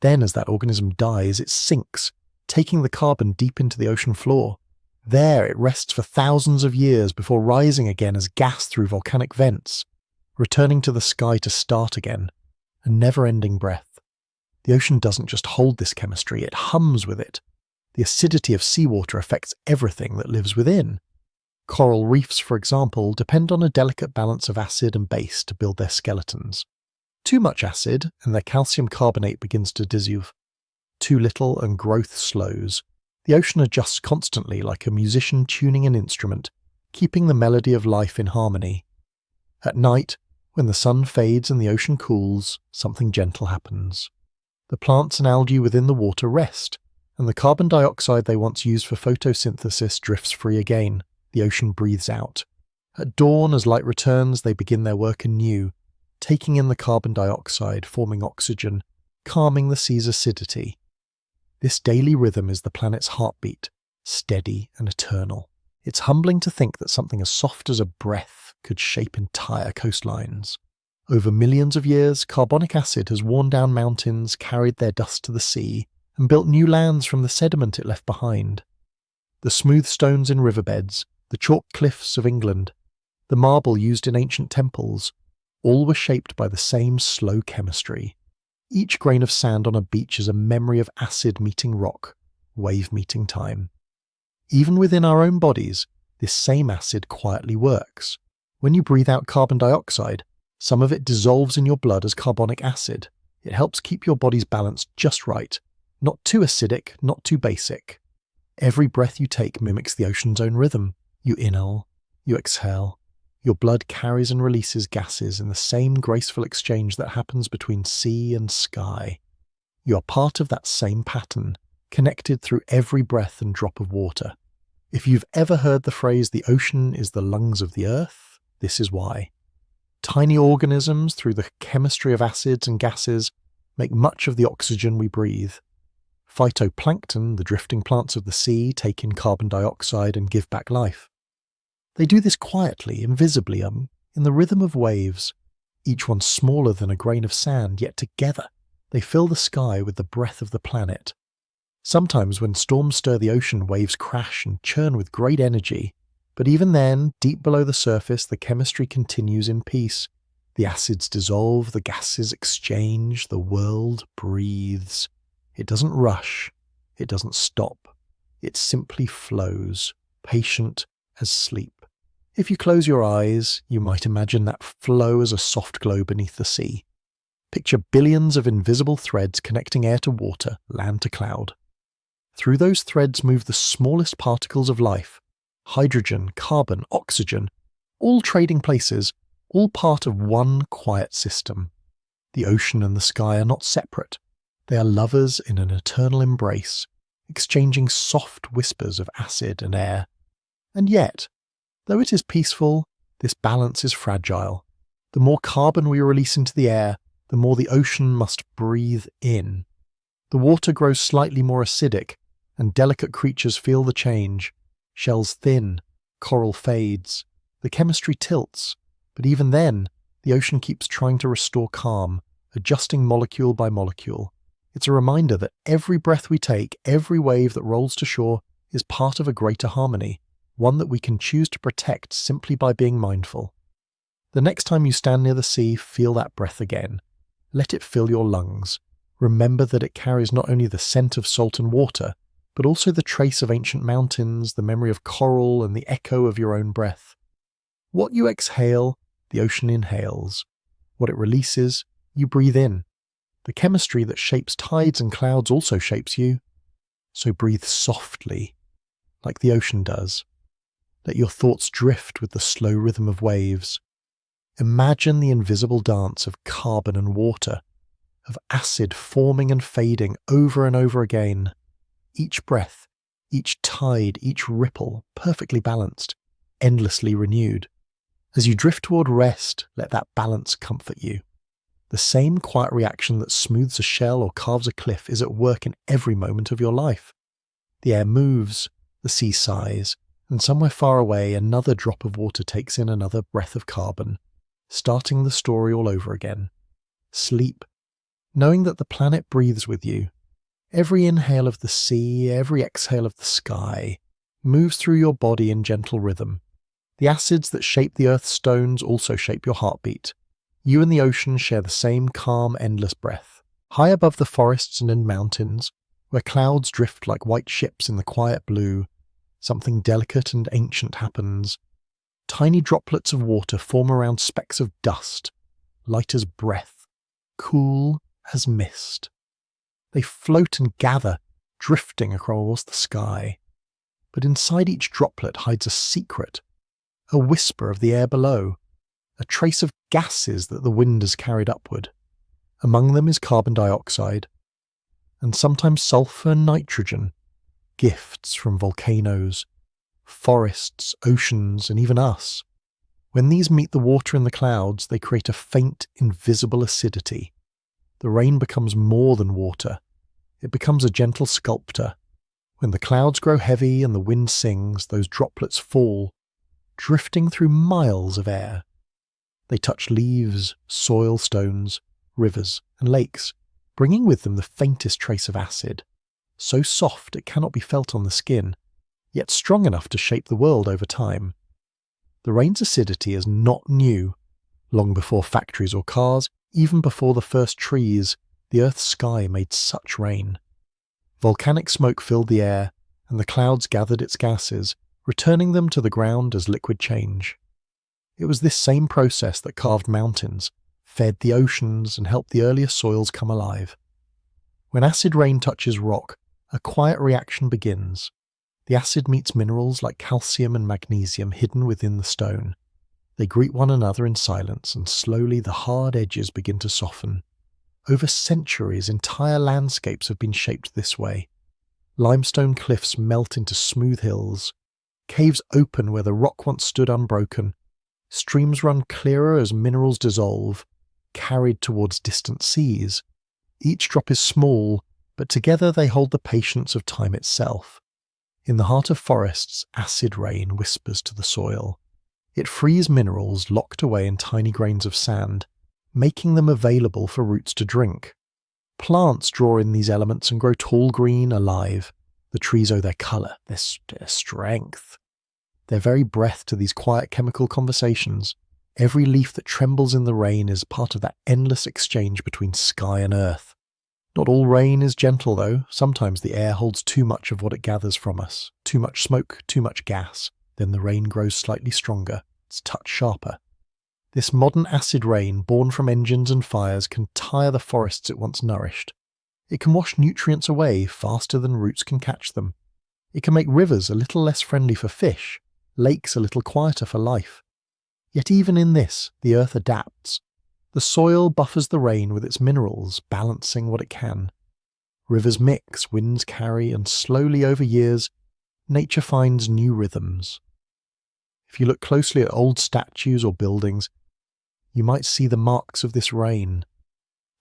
Then, as that organism dies, it sinks, taking the carbon deep into the ocean floor. There it rests for thousands of years before rising again as gas through volcanic vents, returning to the sky to start again, a never-ending breath. The ocean doesn't just hold this chemistry, it hums with it. The acidity of seawater affects everything that lives within. Coral reefs, for example, depend on a delicate balance of acid and base to build their skeletons. Too much acid, and their calcium carbonate begins to dissolve. Too little, and growth slows. The ocean adjusts constantly like a musician tuning an instrument, keeping the melody of life in harmony. At night, when the sun fades and the ocean cools, something gentle happens. The plants and algae within the water rest, and the carbon dioxide they once used for photosynthesis drifts free again. The ocean breathes out. At dawn, as light returns, they begin their work anew, taking in the carbon dioxide, forming oxygen, calming the sea's acidity. This daily rhythm is the planet's heartbeat, steady and eternal. It's humbling to think that something as soft as a breath could shape entire coastlines. Over millions of years, carbonic acid has worn down mountains, carried their dust to the sea, and built new lands from the sediment it left behind. The smooth stones in riverbeds, the chalk cliffs of England, the marble used in ancient temples, all were shaped by the same slow chemistry. Each grain of sand on a beach is a memory of acid meeting rock, wave meeting time. Even within our own bodies, this same acid quietly works. When you breathe out carbon dioxide, some of it dissolves in your blood as carbonic acid. It helps keep your body's balance just right, not too acidic, not too basic. Every breath you take mimics the ocean's own rhythm. You inhale, you exhale. Your blood carries and releases gases in the same graceful exchange that happens between sea and sky. You are part of that same pattern, connected through every breath and drop of water. If you've ever heard the phrase, "the ocean is the lungs of the earth," this is why. Tiny organisms, through the chemistry of acids and gases, make much of the oxygen we breathe. Phytoplankton, the drifting plants of the sea, take in carbon dioxide and give back life. They do this quietly, invisibly, in the rhythm of waves, each one smaller than a grain of sand, yet together they fill the sky with the breath of the planet. Sometimes when storms stir the ocean, waves crash and churn with great energy, but even then, deep below the surface, the chemistry continues in peace. The acids dissolve, the gases exchange, the world breathes. It doesn't rush, it doesn't stop, it simply flows, patient as sleep. If you close your eyes, you might imagine that flow as a soft glow beneath the sea. Picture billions of invisible threads connecting air to water, land to cloud. Through those threads move the smallest particles of life, hydrogen, carbon, oxygen, all trading places, all part of one quiet system. The ocean and the sky are not separate. They are lovers in an eternal embrace, exchanging soft whispers of acid and air. And yet, though it is peaceful, this balance is fragile. The more carbon we release into the air, the more the ocean must breathe in. The water grows slightly more acidic, and delicate creatures feel the change. Shells thin, coral fades, the chemistry tilts, but even then, the ocean keeps trying to restore calm, adjusting molecule by molecule. It's a reminder that every breath we take, every wave that rolls to shore, is part of a greater harmony, one that we can choose to protect simply by being mindful. The next time you stand near the sea, feel that breath again. Let it fill your lungs. Remember that it carries not only the scent of salt and water, but also the trace of ancient mountains, the memory of coral, and the echo of your own breath. What you exhale, the ocean inhales. What it releases, you breathe in. The chemistry that shapes tides and clouds also shapes you. So breathe softly, like the ocean does. Let your thoughts drift with the slow rhythm of waves. Imagine the invisible dance of carbon and water, of acid forming and fading over and over again. Each breath, each tide, each ripple, perfectly balanced, endlessly renewed. As you drift toward rest, let that balance comfort you. The same quiet reaction that smooths a shell or carves a cliff is at work in every moment of your life. The air moves, the sea sighs, and somewhere far away another drop of water takes in another breath of carbon, starting the story all over again. Sleep, knowing that the planet breathes with you. Every inhale of the sea, every exhale of the sky, moves through your body in gentle rhythm. The acids that shape the earth's stones also shape your heartbeat. You and the ocean share the same calm, endless breath. High above the forests and in mountains, where clouds drift like white ships in the quiet blue, something delicate and ancient happens. Tiny droplets of water form around specks of dust, light as breath, cool as mist. They float and gather, drifting across the sky. But inside each droplet hides a secret, a whisper of the air below, a trace of gases that the wind has carried upward. Among them is carbon dioxide, and sometimes sulfur and nitrogen, gifts from volcanoes, forests, oceans, and even us. When these meet the water in the clouds, they create a faint, invisible acidity. The rain becomes more than water. It becomes a gentle sculptor. When the clouds grow heavy and the wind sings, those droplets fall, drifting through miles of air. They touch leaves, soil, stones, rivers, and lakes, bringing with them the faintest trace of acid, so soft it cannot be felt on the skin, yet strong enough to shape the world over time. The rain's acidity is not new. Long before factories or cars, even before the first trees, the Earth's sky made such rain. Volcanic smoke filled the air, and the clouds gathered its gases, returning them to the ground as liquid change. It was this same process that carved mountains, fed the oceans, and helped the earliest soils come alive. When acid rain touches rock, a quiet reaction begins. The acid meets minerals like calcium and magnesium hidden within the stone. They greet one another in silence, and slowly the hard edges begin to soften. Over centuries, entire landscapes have been shaped this way. Limestone cliffs melt into smooth hills. Caves open where the rock once stood unbroken. Streams run clearer as minerals dissolve, carried towards distant seas. Each drop is small, but together they hold the patience of time itself. In the heart of forests, acid rain whispers to the soil. It frees minerals locked away in tiny grains of sand, making them available for roots to drink. Plants draw in these elements and grow tall, green, alive. The trees owe their colour, their strength, their very breath to these quiet chemical conversations. Every leaf that trembles in the rain is part of that endless exchange between sky and earth. Not all rain is gentle, though. Sometimes the air holds too much of what it gathers from us. Too much smoke, too much gas. Then the rain grows slightly stronger, its touch sharper. This modern acid rain, born from engines and fires, can tire the forests it once nourished. It can wash nutrients away faster than roots can catch them. It can make rivers a little less friendly for fish, lakes a little quieter for life. Yet even in this, the earth adapts. The soil buffers the rain with its minerals, balancing what it can. Rivers mix, winds carry, and slowly over years, nature finds new rhythms. If you look closely at old statues or buildings, you might see the marks of this rain.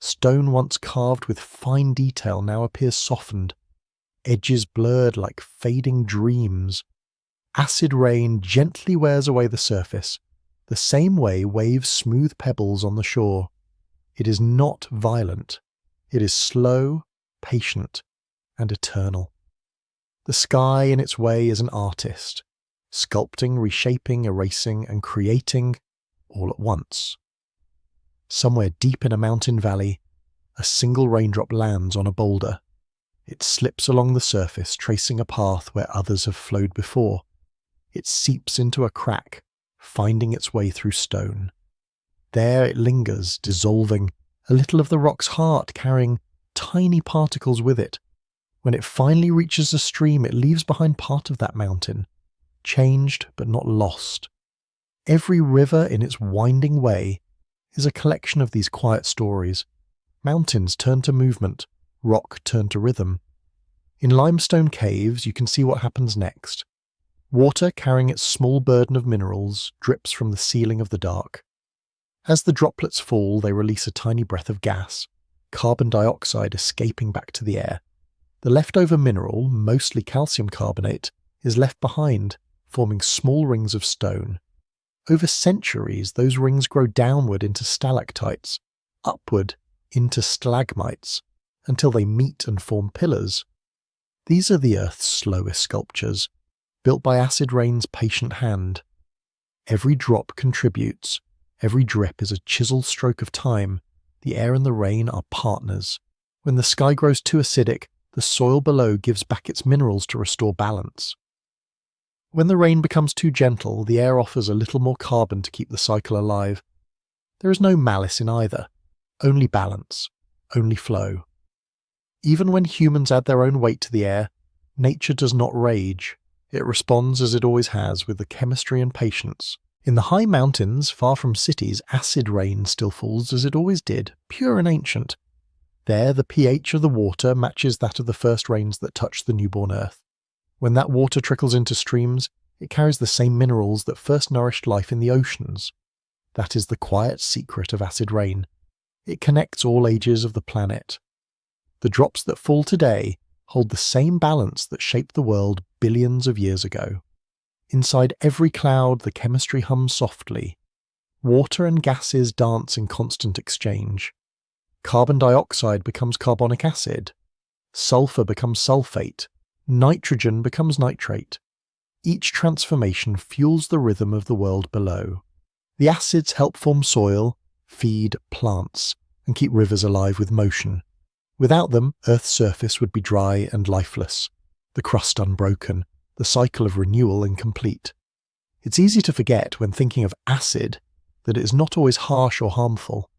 Stone once carved with fine detail now appears softened, edges blurred like fading dreams. Acid rain gently wears away the surface, the same way waves smooth pebbles on the shore. It is not violent. It is slow, patient, and eternal. The sky in its way is an artist, sculpting, reshaping, erasing, and creating all at once. Somewhere deep in a mountain valley, a single raindrop lands on a boulder. It slips along the surface, tracing a path where others have flowed before. It seeps into a crack, finding its way through stone. There it lingers, dissolving, a little of the rock's heart carrying tiny particles with it. When it finally reaches a stream, it leaves behind part of that mountain, changed but not lost. Every river in its winding way is a collection of these quiet stories. Mountains turn to movement, rock turn to rhythm. In limestone caves, you can see what happens next. Water, carrying its small burden of minerals, drips from the ceiling of the dark. As the droplets fall, they release a tiny breath of gas, carbon dioxide escaping back to the air. The leftover mineral, mostly calcium carbonate, is left behind, forming small rings of stone. Over centuries, those rings grow downward into stalactites, upward into stalagmites, until they meet and form pillars. These are the Earth's slowest sculptures, built by acid rain's patient hand. Every drop contributes, every drip is a chiseled stroke of time. The air and the rain are partners. When the sky grows too acidic, the soil below gives back its minerals to restore balance. When the rain becomes too gentle, the air offers a little more carbon to keep the cycle alive. There is no malice in either, only balance, only flow. Even when humans add their own weight to the air, nature does not rage. It responds as it always has, with the chemistry and patience. In the high mountains, far from cities, acid rain still falls as it always did, pure and ancient. There, the pH of the water matches that of the first rains that touched the newborn earth. When that water trickles into streams, it carries the same minerals that first nourished life in the oceans. That is the quiet secret of acid rain. It connects all ages of the planet. The drops that fall today hold the same balance that shaped the world billions of years ago. Inside every cloud, the chemistry hums softly. Water and gases dance in constant exchange. Carbon dioxide becomes carbonic acid. Sulfur becomes sulfate. Nitrogen becomes nitrate. Each transformation fuels the rhythm of the world below. The acids help form soil, feed plants, and keep rivers alive with motion. Without them, Earth's surface would be dry and lifeless, the crust unbroken, the cycle of renewal incomplete. It's easy to forget when thinking of acid that it is not always harsh or harmful.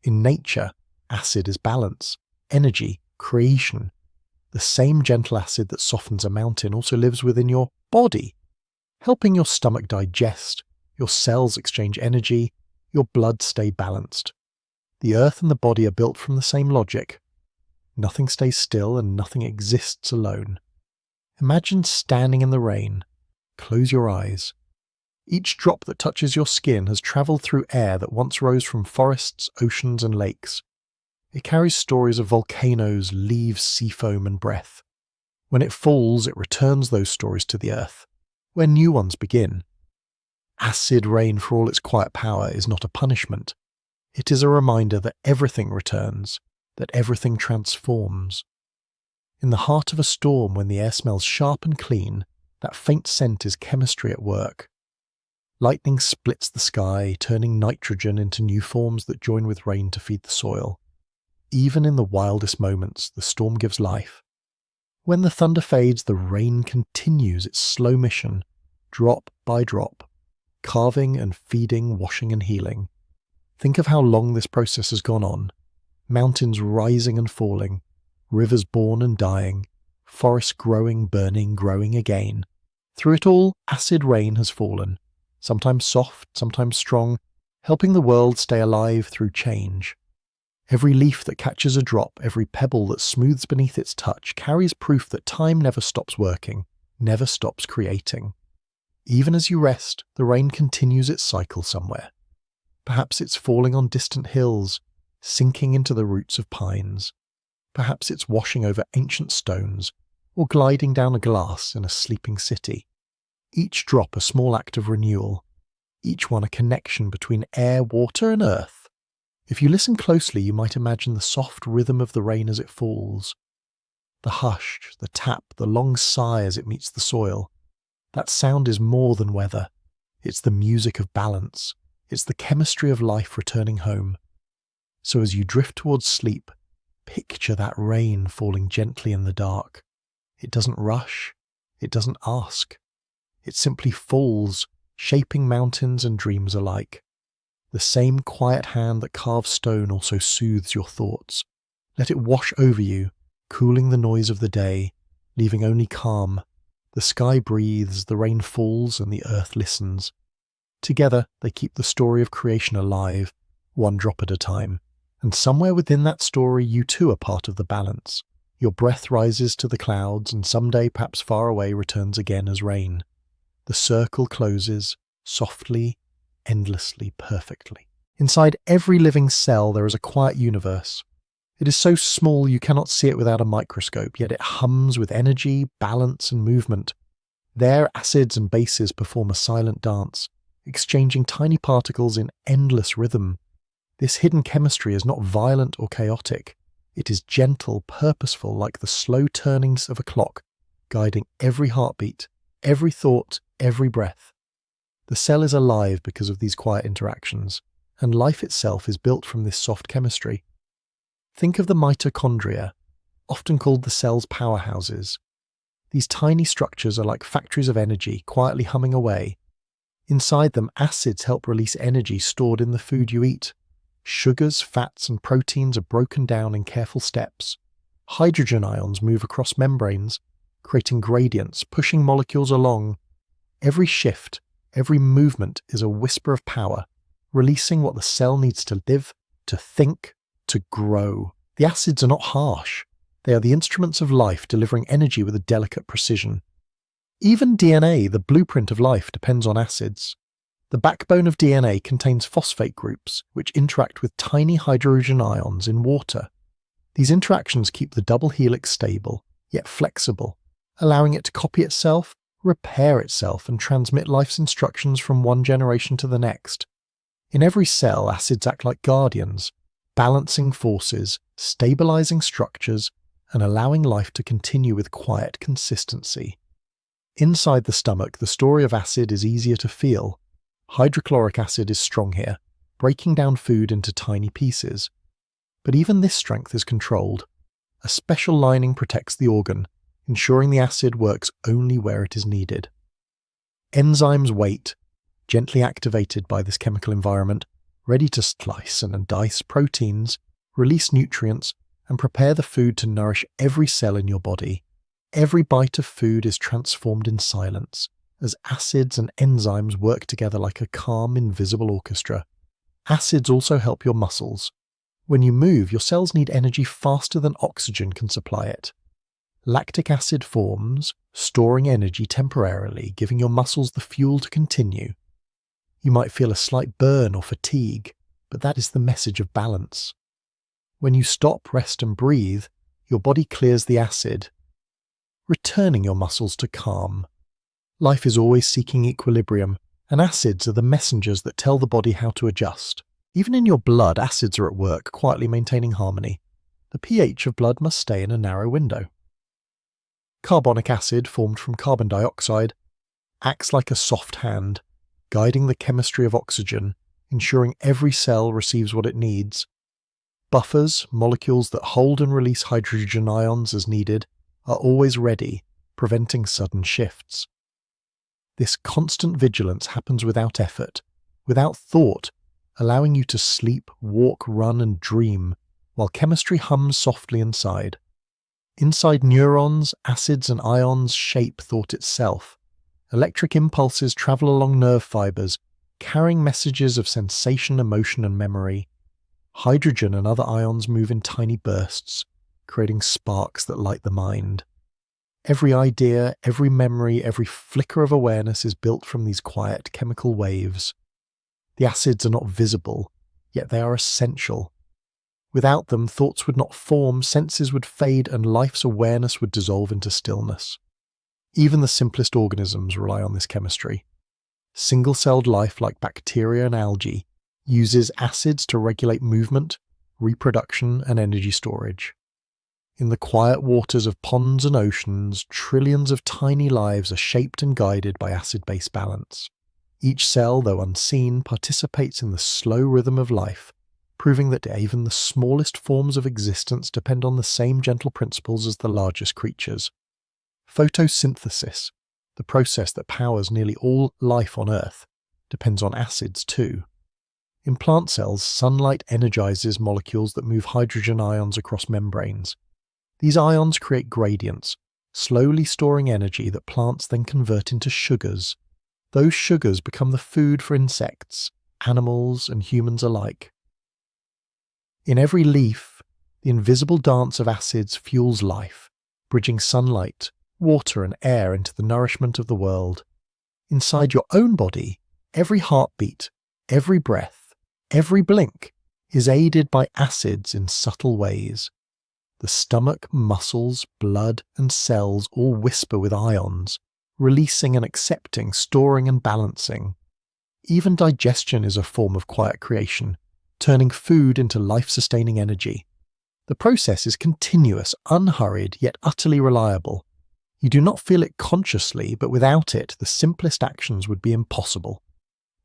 In nature, acid is balance, energy, creation. The same gentle acid that softens a mountain also lives within your body, helping your stomach digest, your cells exchange energy, your blood stay balanced. The earth and the body are built from the same logic. Nothing stays still and nothing exists alone. Imagine standing in the rain. Close your eyes. Each drop that touches your skin has travelled through air that once rose from forests, oceans, and lakes. It carries stories of volcanoes, leaves, sea foam, and breath. When it falls, it returns those stories to the earth, where new ones begin. Acid rain, for all its quiet power, is not a punishment. It is a reminder that everything returns, that everything transforms. In the heart of a storm, when the air smells sharp and clean, that faint scent is chemistry at work. Lightning splits the sky, turning nitrogen into new forms that join with rain to feed the soil. Even in the wildest moments, the storm gives life. When the thunder fades, the rain continues its slow mission, drop by drop, carving and feeding, washing and healing. Think of how long this process has gone on. Mountains rising and falling, rivers born and dying, forests growing, burning, growing again. Through it all, acid rain has fallen, sometimes soft, sometimes strong, helping the world stay alive through change. Every leaf that catches a drop, every pebble that smooths beneath its touch carries proof that time never stops working, never stops creating. Even as you rest, the rain continues its cycle somewhere. Perhaps it's falling on distant hills, sinking into the roots of pines. Perhaps it's washing over ancient stones, or gliding down a glass in a sleeping city. Each drop a small act of renewal, each one a connection between air, water, and earth. If you listen closely, you might imagine the soft rhythm of the rain as it falls. The hush, the tap, the long sigh as it meets the soil. That sound is more than weather. It's the music of balance. It's the chemistry of life returning home. So as you drift towards sleep, picture that rain falling gently in the dark. It doesn't rush. It doesn't ask. It simply falls, shaping mountains and dreams alike. The same quiet hand that carves stone also soothes your thoughts. Let it wash over you, cooling the noise of the day, leaving only calm. The sky breathes, the rain falls, and the earth listens. Together, they keep the story of creation alive, one drop at a time. And somewhere within that story, you too are part of the balance. Your breath rises to the clouds, and someday, perhaps far away, returns again as rain. The circle closes, softly, endlessly, perfectly. Inside every living cell there is a quiet universe. It is so small you cannot see it without a microscope, yet it hums with energy, balance, and movement. There acids and bases perform a silent dance, exchanging tiny particles in endless rhythm. This hidden chemistry is not violent or chaotic. It is gentle, purposeful, like the slow turnings of a clock, guiding every heartbeat, every thought, every breath. The cell is alive because of these quiet interactions, and life itself is built from this soft chemistry. Think of the mitochondria, often called the cell's powerhouses. These tiny structures are like factories of energy, quietly humming away. Inside them, acids help release energy stored in the food you eat. Sugars, fats, and proteins are broken down in careful steps. Hydrogen ions move across membranes, creating gradients, pushing molecules along. Every shift, every movement is a whisper of power, releasing what the cell needs to live, to think, to grow. The acids are not harsh. They are the instruments of life delivering energy with a delicate precision. Even DNA, the blueprint of life, depends on acids. The backbone of DNA contains phosphate groups, which interact with tiny hydrogen ions in water. These interactions keep the double helix stable, yet flexible, allowing it to copy itself, repair itself, and transmit life's instructions from one generation to the next. In every cell, acids act like guardians, balancing forces, stabilizing structures, and allowing life to continue with quiet consistency. Inside the stomach, the story of acid is easier to feel. Hydrochloric acid is strong here, breaking down food into tiny pieces. But even this strength is controlled. A special lining protects the organ, ensuring the acid works only where it is needed. Enzymes wait, gently activated by this chemical environment, ready to slice and dice proteins, release nutrients, and prepare the food to nourish every cell in your body. Every bite of food is transformed in silence, as acids and enzymes work together like a calm, invisible orchestra. Acids also help your muscles. When you move, your cells need energy faster than oxygen can supply it. Lactic acid forms, storing energy temporarily, giving your muscles the fuel to continue. You might feel a slight burn or fatigue, but that is the message of balance. When you stop, rest, and breathe, your body clears the acid, returning your muscles to calm. Life is always seeking equilibrium, and acids are the messengers that tell the body how to adjust. Even in your blood, acids are at work, quietly maintaining harmony. The pH of blood must stay in a narrow window. Carbonic acid, formed from carbon dioxide, acts like a soft hand, guiding the chemistry of oxygen, ensuring every cell receives what it needs. Buffers, molecules that hold and release hydrogen ions as needed, are always ready, preventing sudden shifts. This constant vigilance happens without effort, without thought, allowing you to sleep, walk, run, and dream, while chemistry hums softly inside. Inside neurons, acids and ions shape thought itself. Electric impulses travel along nerve fibers, carrying messages of sensation, emotion, and memory. Hydrogen and other ions move in tiny bursts, creating sparks that light the mind. Every idea, every memory, every flicker of awareness is built from these quiet chemical waves. The acids are not visible, yet they are essential. Without them, thoughts would not form, senses would fade, and life's awareness would dissolve into stillness. Even the simplest organisms rely on this chemistry. Single-celled life like bacteria and algae uses acids to regulate movement, reproduction, and energy storage. In the quiet waters of ponds and oceans, trillions of tiny lives are shaped and guided by acid-base balance. Each cell, though unseen, participates in the slow rhythm of life, proving that even the smallest forms of existence depend on the same gentle principles as the largest creatures. Photosynthesis, the process that powers nearly all life on Earth, depends on acids too. In plant cells, sunlight energizes molecules that move hydrogen ions across membranes. These ions create gradients, slowly storing energy that plants then convert into sugars. Those sugars become the food for insects, animals, and humans alike. In every leaf, the invisible dance of acids fuels life, bridging sunlight, water, and air into the nourishment of the world. Inside your own body, every heartbeat, every breath, every blink is aided by acids in subtle ways. The stomach, muscles, blood, and cells all whisper with ions, releasing and accepting, storing and balancing. Even digestion is a form of quiet creation, turning food into life-sustaining energy. The process is continuous, unhurried, yet utterly reliable. You do not feel it consciously, but without it, the simplest actions would be impossible.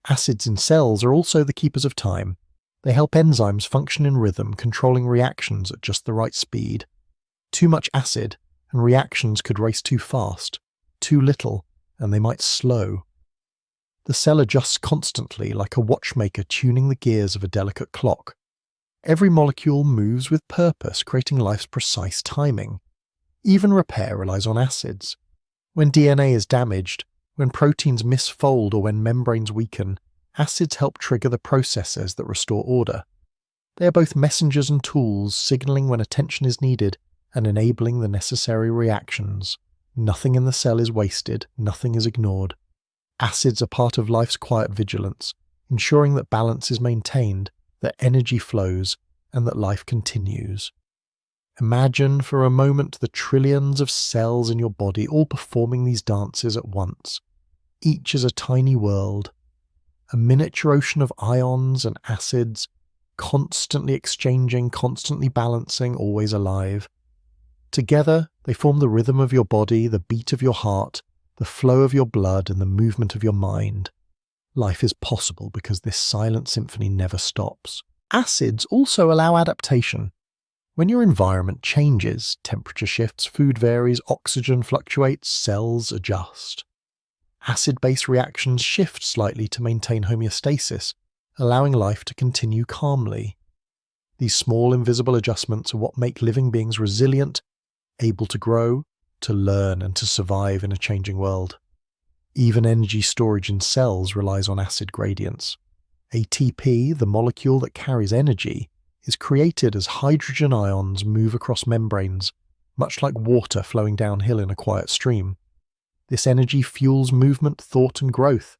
Acids in cells are also the keepers of time. They help enzymes function in rhythm, controlling reactions at just the right speed. Too much acid, and reactions could race too fast. Too little, and they might slow. The cell adjusts constantly, like a watchmaker tuning the gears of a delicate clock. Every molecule moves with purpose, creating life's precise timing. Even repair relies on acids. When DNA is damaged, when proteins misfold, or when membranes weaken, acids help trigger the processes that restore order. They are both messengers and tools, signaling when attention is needed and enabling the necessary reactions. Nothing in the cell is wasted, nothing is ignored. Acids are part of life's quiet vigilance, ensuring that balance is maintained, that energy flows, and that life continues. Imagine for a moment the trillions of cells in your body all performing these dances at once. Each is a tiny world, a miniature ocean of ions and acids, constantly exchanging, constantly balancing, always alive. Together, they form the rhythm of your body, the beat of your heart, the flow of your blood, and the movement of your mind. Life is possible because this silent symphony never stops. Acids also allow adaptation. When your environment changes, temperature shifts, food varies, oxygen fluctuates, cells adjust. Acid-base reactions shift slightly to maintain homeostasis, allowing life to continue calmly. These small invisible adjustments are what make living beings resilient, able to grow, to learn, and to survive in a changing world. Even energy storage in cells relies on acid gradients. ATP, the molecule that carries energy, is created as hydrogen ions move across membranes, much like water flowing downhill in a quiet stream. This energy fuels movement, thought, and growth.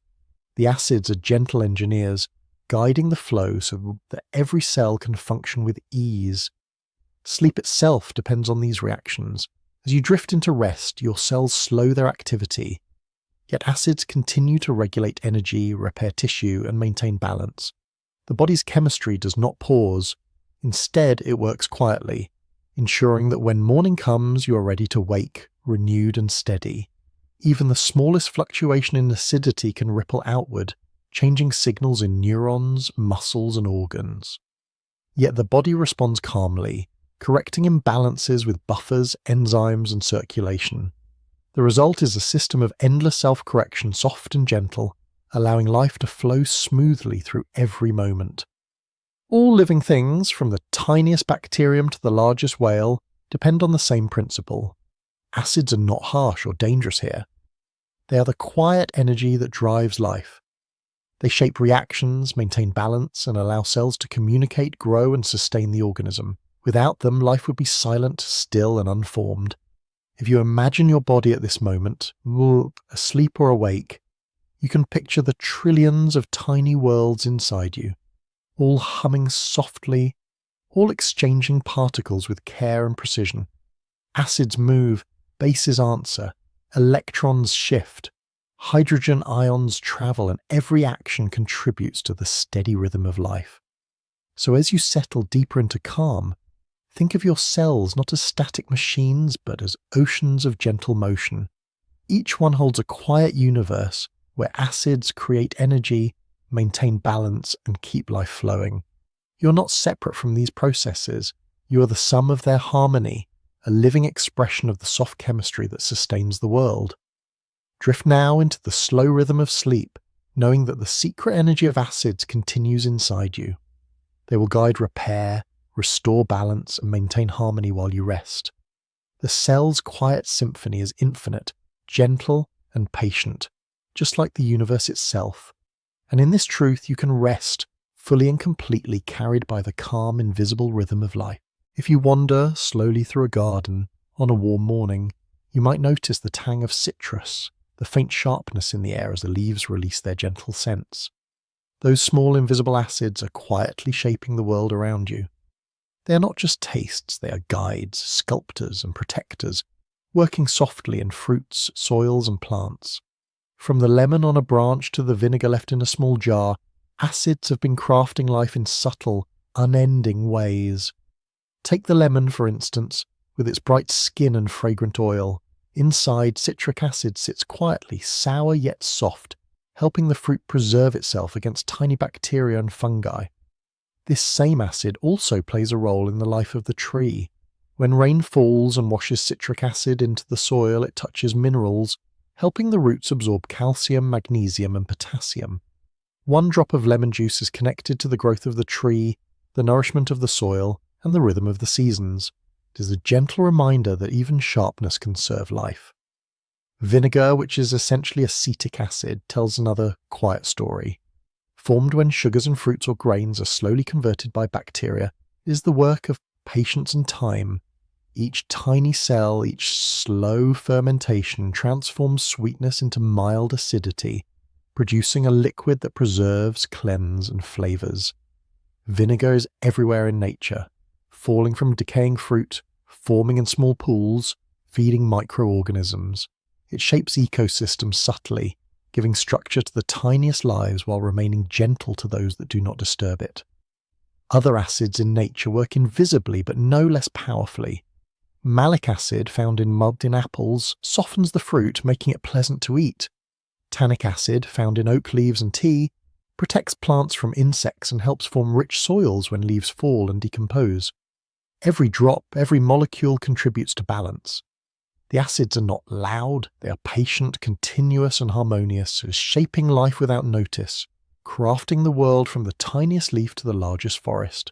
The acids are gentle engineers, guiding the flow so that every cell can function with ease. Sleep itself depends on these reactions. As you drift into rest, your cells slow their activity. Yet acids continue to regulate energy, repair tissue, and maintain balance. The body's chemistry does not pause. Instead, it works quietly, ensuring that when morning comes, you are ready to wake, renewed and steady. Even the smallest fluctuation in acidity can ripple outward, changing signals in neurons, muscles, and organs. Yet the body responds calmly, correcting imbalances with buffers, enzymes, and circulation. The result is a system of endless self-correction, soft and gentle, allowing life to flow smoothly through every moment. All living things, from the tiniest bacterium to the largest whale, depend on the same principle. Acids are not harsh or dangerous here. They are the quiet energy that drives life. They shape reactions, maintain balance, and allow cells to communicate, grow, and sustain the organism. Without them, life would be silent, still, and unformed. If you imagine your body at this moment, asleep or awake, you can picture the trillions of tiny worlds inside you, all humming softly, all exchanging particles with care and precision. Acids move, bases answer, electrons shift, hydrogen ions travel, and every action contributes to the steady rhythm of life. So as you settle deeper into calm, think of your cells not as static machines, but as oceans of gentle motion. Each one holds a quiet universe where acids create energy, maintain balance, and keep life flowing. You're not separate from these processes. You are the sum of their harmony, a living expression of the soft chemistry that sustains the world. Drift now into the slow rhythm of sleep, knowing that the secret energy of acids continues inside you. They will guide repair, restore balance, and maintain harmony while you rest. The cell's quiet symphony is infinite, gentle, and patient, just like the universe itself. And in this truth you can rest, fully and completely carried by the calm, invisible rhythm of life. If you wander slowly through a garden on a warm morning, you might notice the tang of citrus, the faint sharpness in the air as the leaves release their gentle scents. Those small invisible acids are quietly shaping the world around you. They are not just tastes, they are guides, sculptors, and protectors, working softly in fruits, soils, and plants. From the lemon on a branch to the vinegar left in a small jar, acids have been crafting life in subtle, unending ways. Take the lemon, for instance, with its bright skin and fragrant oil. Inside, citric acid sits quietly, sour yet soft, helping the fruit preserve itself against tiny bacteria and fungi. This same acid also plays a role in the life of the tree. When rain falls and washes citric acid into the soil, it touches minerals, helping the roots absorb calcium, magnesium, and potassium. One drop of lemon juice is connected to the growth of the tree, the nourishment of the soil, and the rhythm of the seasons. It is a gentle reminder that even sharpness can serve life. Vinegar, which is essentially acetic acid, tells another quiet story. Formed when sugars and fruits or grains are slowly converted by bacteria, it is the work of patience and time. Each tiny cell, each slow fermentation transforms sweetness into mild acidity, producing a liquid that preserves, cleanses, and flavors. Vinegar is everywhere in nature, falling from decaying fruit, forming in small pools, feeding microorganisms. It shapes ecosystems subtly, giving structure to the tiniest lives while remaining gentle to those that do not disturb it. Other acids in nature work invisibly but no less powerfully. Malic acid, found in mud in apples, softens the fruit, making it pleasant to eat. Tannic acid, found in oak leaves and tea, protects plants from insects and helps form rich soils when leaves fall and decompose. Every drop, every molecule contributes to balance. The acids are not loud, they are patient, continuous, and harmonious, shaping life without notice, crafting the world from the tiniest leaf to the largest forest.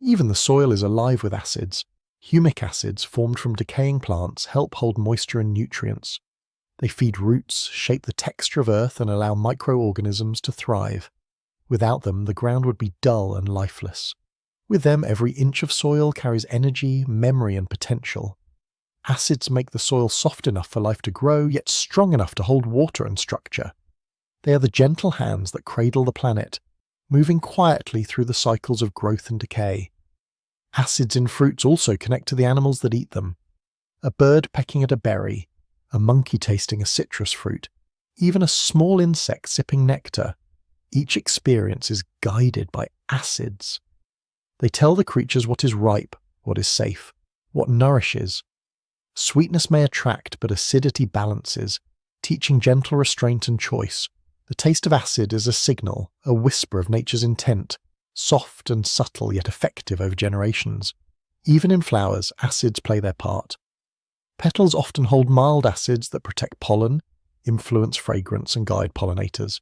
Even the soil is alive with acids. Humic acids, formed from decaying plants, help hold moisture and nutrients. They feed roots, shape the texture of earth, and allow microorganisms to thrive. Without them, the ground would be dull and lifeless. With them, every inch of soil carries energy, memory, and potential. Acids make the soil soft enough for life to grow, yet strong enough to hold water and structure. They are the gentle hands that cradle the planet, moving quietly through the cycles of growth and decay. Acids in fruits also connect to the animals that eat them. A bird pecking at a berry, a monkey tasting a citrus fruit, even a small insect sipping nectar. Each experience is guided by acids. They tell the creatures what is ripe, what is safe, what nourishes. Sweetness may attract, but acidity balances, teaching gentle restraint and choice. The taste of acid is a signal, a whisper of nature's intent, soft and subtle yet effective over generations. Even in flowers, acids play their part. Petals often hold mild acids that protect pollen, influence fragrance, and guide pollinators.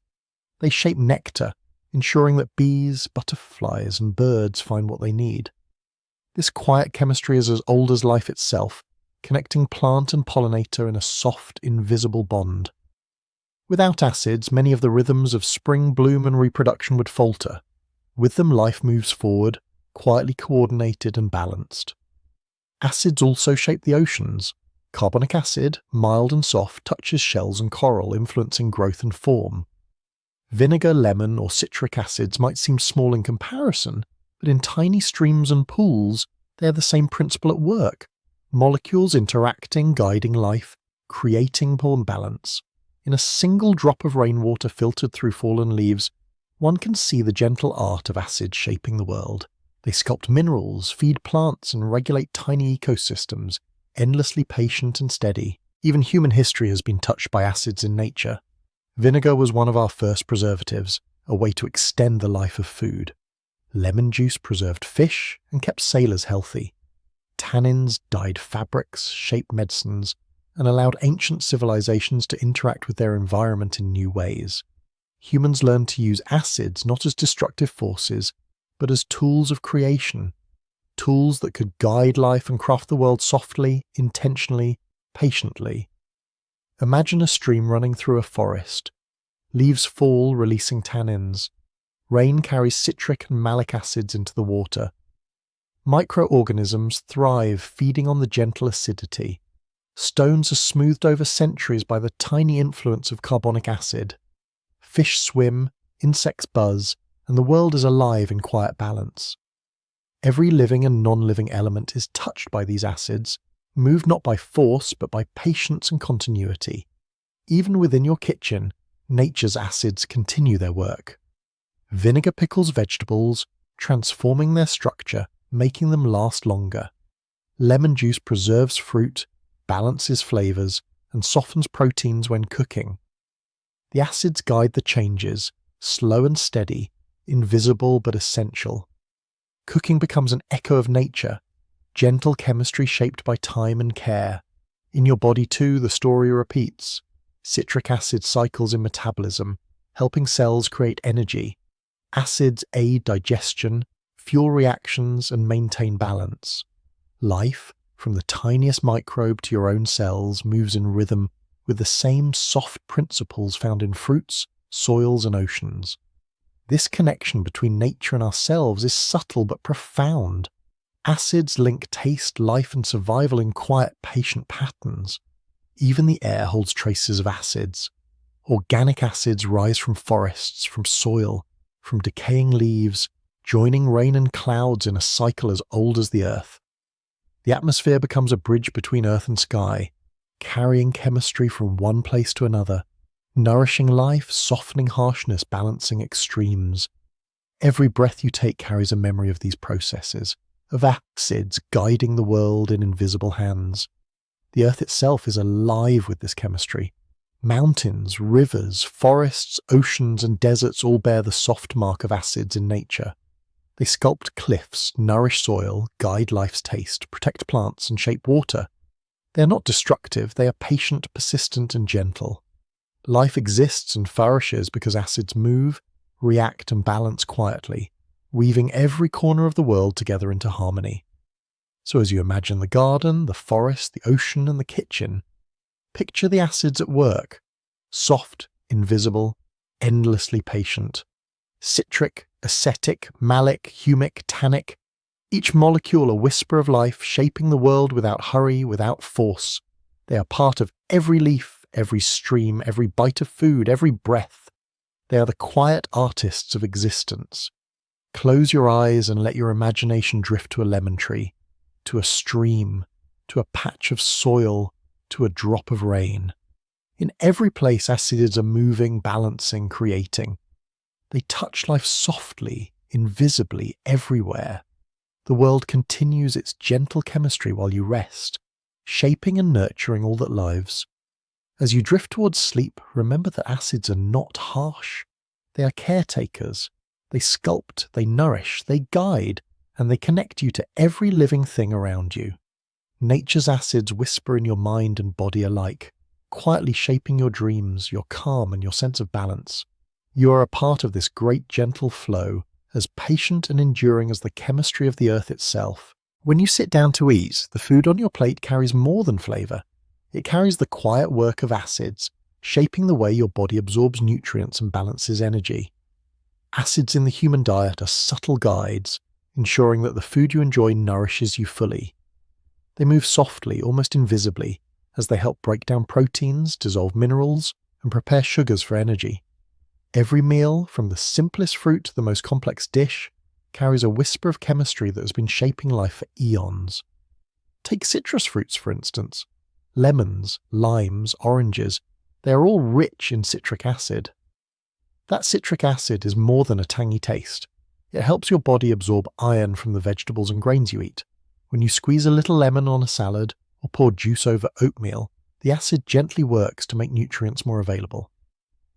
They shape nectar, ensuring that bees, butterflies, and birds find what they need. This quiet chemistry is as old as life itself, connecting plant and pollinator in a soft, invisible bond. Without acids, many of the rhythms of spring, bloom and reproduction would falter. With them, life moves forward, quietly coordinated and balanced. Acids also shape the oceans. Carbonic acid, mild and soft, touches shells and coral, influencing growth and form. Vinegar, lemon or citric acids might seem small in comparison, but in tiny streams and pools, they are the same principle at work. Molecules interacting, guiding life, creating balance. In a single drop of rainwater filtered through fallen leaves, one can see the gentle art of acids shaping the world. They sculpt minerals, feed plants, and regulate tiny ecosystems, endlessly patient and steady. Even human history has been touched by acids in nature. Vinegar was one of our first preservatives, a way to extend the life of food. Lemon juice preserved fish and kept sailors healthy. Tannins dyed fabrics, shaped medicines, and allowed ancient civilizations to interact with their environment in new ways. Humans learned to use acids not as destructive forces, but as tools of creation, tools that could guide life and craft the world softly, intentionally, patiently. Imagine a stream running through a forest. Leaves fall, releasing tannins. Rain carries citric and malic acids into the water. Microorganisms thrive, feeding on the gentle acidity. Stones are smoothed over centuries by the tiny influence of carbonic acid. Fish swim, insects buzz, and the world is alive in quiet balance. Every living and non-living element is touched by these acids, moved not by force but by patience and continuity. Even within your kitchen, nature's acids continue their work. Vinegar pickles vegetables, transforming their structure, making them last longer. Lemon juice preserves fruit, balances flavors, and softens proteins when cooking. The acids guide the changes, slow and steady, invisible but essential. Cooking becomes an echo of nature, gentle chemistry shaped by time and care. In your body too, the story repeats. Citric acid cycles in metabolism, helping cells create energy. Acids aid digestion, fuel reactions, and maintain balance. Life, from the tiniest microbe to your own cells, moves in rhythm with the same soft principles found in fruits, soils, and oceans. This connection between nature and ourselves is subtle but profound. Acids link taste, life, and survival in quiet, patient patterns. Even the air holds traces of acids. Organic acids rise from forests, from soil, from decaying leaves, joining rain and clouds in a cycle as old as the earth. The atmosphere becomes a bridge between earth and sky, carrying chemistry from one place to another, nourishing life, softening harshness, balancing extremes. Every breath you take carries a memory of these processes, of acids guiding the world in invisible hands. The earth itself is alive with this chemistry. Mountains, rivers, forests, oceans, and deserts all bear the soft mark of acids in nature. They sculpt cliffs, nourish soil, guide life's taste, protect plants, and shape water. They are not destructive, they are patient, persistent, and gentle. Life exists and flourishes because acids move, react, and balance quietly, weaving every corner of the world together into harmony. So as you imagine the garden, the forest, the ocean, and the kitchen, picture the acids at work, soft, invisible, endlessly patient. Citric, acetic, malic, humic, tannic, each molecule a whisper of life, shaping the world without hurry, without force. They are part of every leaf, every stream, every bite of food, every breath. They are the quiet artists of existence. Close your eyes and let your imagination drift to a lemon tree, to a stream, to a patch of soil, to a drop of rain. In every place, acids are moving, balancing, creating. They touch life softly, invisibly, everywhere. The world continues its gentle chemistry while you rest, shaping and nurturing all that lives. As you drift towards sleep, remember that acids are not harsh. They are caretakers. They sculpt, they nourish, they guide, and they connect you to every living thing around you. Nature's acids whisper in your mind and body alike, quietly shaping your dreams, your calm, and your sense of balance. You are a part of this great gentle flow, as patient and enduring as the chemistry of the earth itself. When you sit down to eat, the food on your plate carries more than flavor. It carries the quiet work of acids, shaping the way your body absorbs nutrients and balances energy. Acids in the human diet are subtle guides, ensuring that the food you enjoy nourishes you fully. They move softly, almost invisibly, as they help break down proteins, dissolve minerals, and prepare sugars for energy. Every meal, from the simplest fruit to the most complex dish, carries a whisper of chemistry that has been shaping life for eons. Take citrus fruits, for instance. Lemons, limes, oranges, they are all rich in citric acid. That citric acid is more than a tangy taste. It helps your body absorb iron from the vegetables and grains you eat. When you squeeze a little lemon on a salad or pour juice over oatmeal, the acid gently works to make nutrients more available.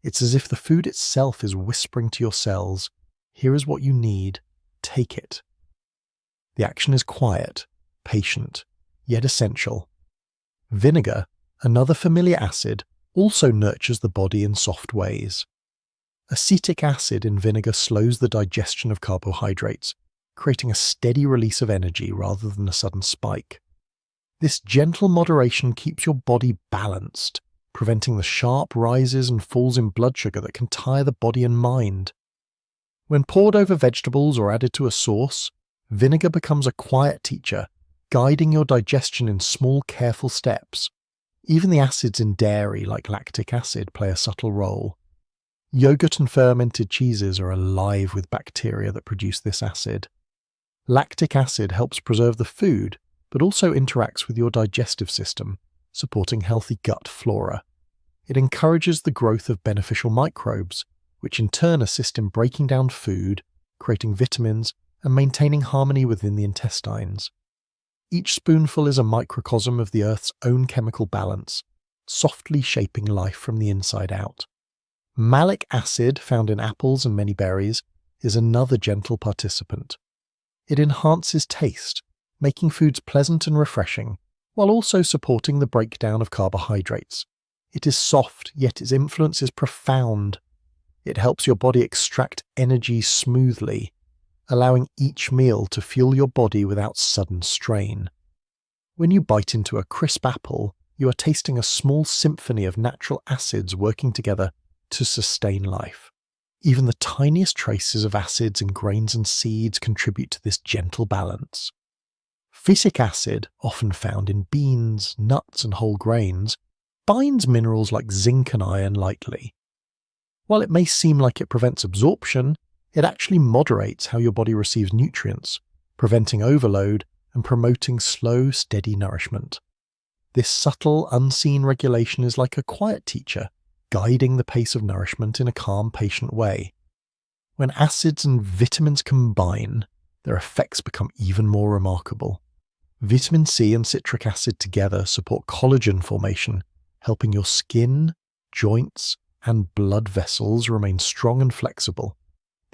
It's as if the food itself is whispering to your cells, "Here is what you need, take it." The action is quiet, patient, yet essential. Vinegar, another familiar acid, also nurtures the body in soft ways. Acetic acid in vinegar slows the digestion of carbohydrates, creating a steady release of energy rather than a sudden spike. This gentle moderation keeps your body balanced, preventing the sharp rises and falls in blood sugar that can tire the body and mind. When poured over vegetables or added to a sauce, vinegar becomes a quiet teacher, guiding your digestion in small, careful steps. Even the acids in dairy, like lactic acid, play a subtle role. Yogurt and fermented cheeses are alive with bacteria that produce this acid. Lactic acid helps preserve the food, but also interacts with your digestive system, supporting healthy gut flora. It encourages the growth of beneficial microbes, which in turn assist in breaking down food, creating vitamins, and maintaining harmony within the intestines. Each spoonful is a microcosm of the Earth's own chemical balance, softly shaping life from the inside out. Malic acid, found in apples and many berries, is another gentle participant. It enhances taste, making foods pleasant and refreshing, while also supporting the breakdown of carbohydrates. It is soft, yet its influence is profound. It helps your body extract energy smoothly, allowing each meal to fuel your body without sudden strain. When you bite into a crisp apple, you are tasting a small symphony of natural acids working together to sustain life. Even the tiniest traces of acids in grains and seeds contribute to this gentle balance. Phytic acid, often found in beans, nuts, and whole grains, binds minerals like zinc and iron lightly. While it may seem like it prevents absorption, it actually moderates how your body receives nutrients, preventing overload and promoting slow, steady nourishment. This subtle, unseen regulation is like a quiet teacher, guiding the pace of nourishment in a calm, patient way. When acids and vitamins combine, their effects become even more remarkable. Vitamin C and citric acid together support collagen formation, helping your skin, joints, and blood vessels remain strong and flexible.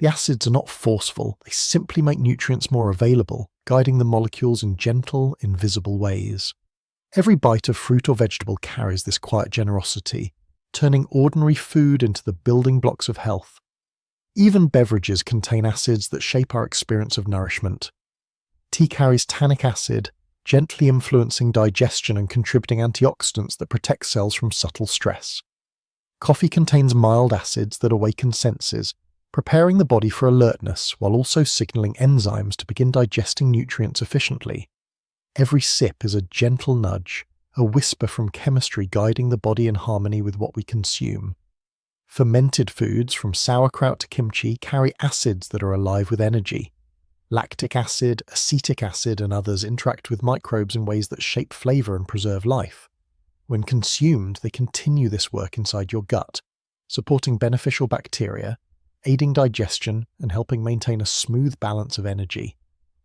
The acids are not forceful, they simply make nutrients more available, guiding the molecules in gentle, invisible ways. Every bite of fruit or vegetable carries this quiet generosity, turning ordinary food into the building blocks of health. Even beverages contain acids that shape our experience of nourishment. Tea carries tannic acid, gently influencing digestion and contributing antioxidants that protect cells from subtle stress. Coffee contains mild acids that awaken senses, preparing the body for alertness while also signaling enzymes to begin digesting nutrients efficiently. Every sip is a gentle nudge, a whisper from chemistry guiding the body in harmony with what we consume. Fermented foods, from sauerkraut to kimchi, carry acids that are alive with energy. Lactic acid, acetic acid, and others interact with microbes in ways that shape flavor and preserve life. When consumed, they continue this work inside your gut, supporting beneficial bacteria, aiding digestion, and helping maintain a smooth balance of energy.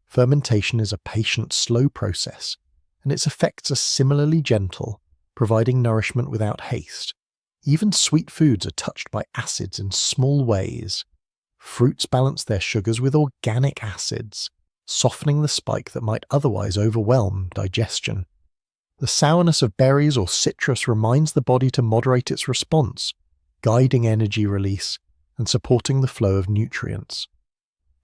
Fermentation is a patient, slow process, and its effects are similarly gentle, providing nourishment without haste. Even sweet foods are touched by acids in small ways. Fruits balance their sugars with organic acids, softening the spike that might otherwise overwhelm digestion. The sourness of berries or citrus reminds the body to moderate its response, guiding energy release and supporting the flow of nutrients.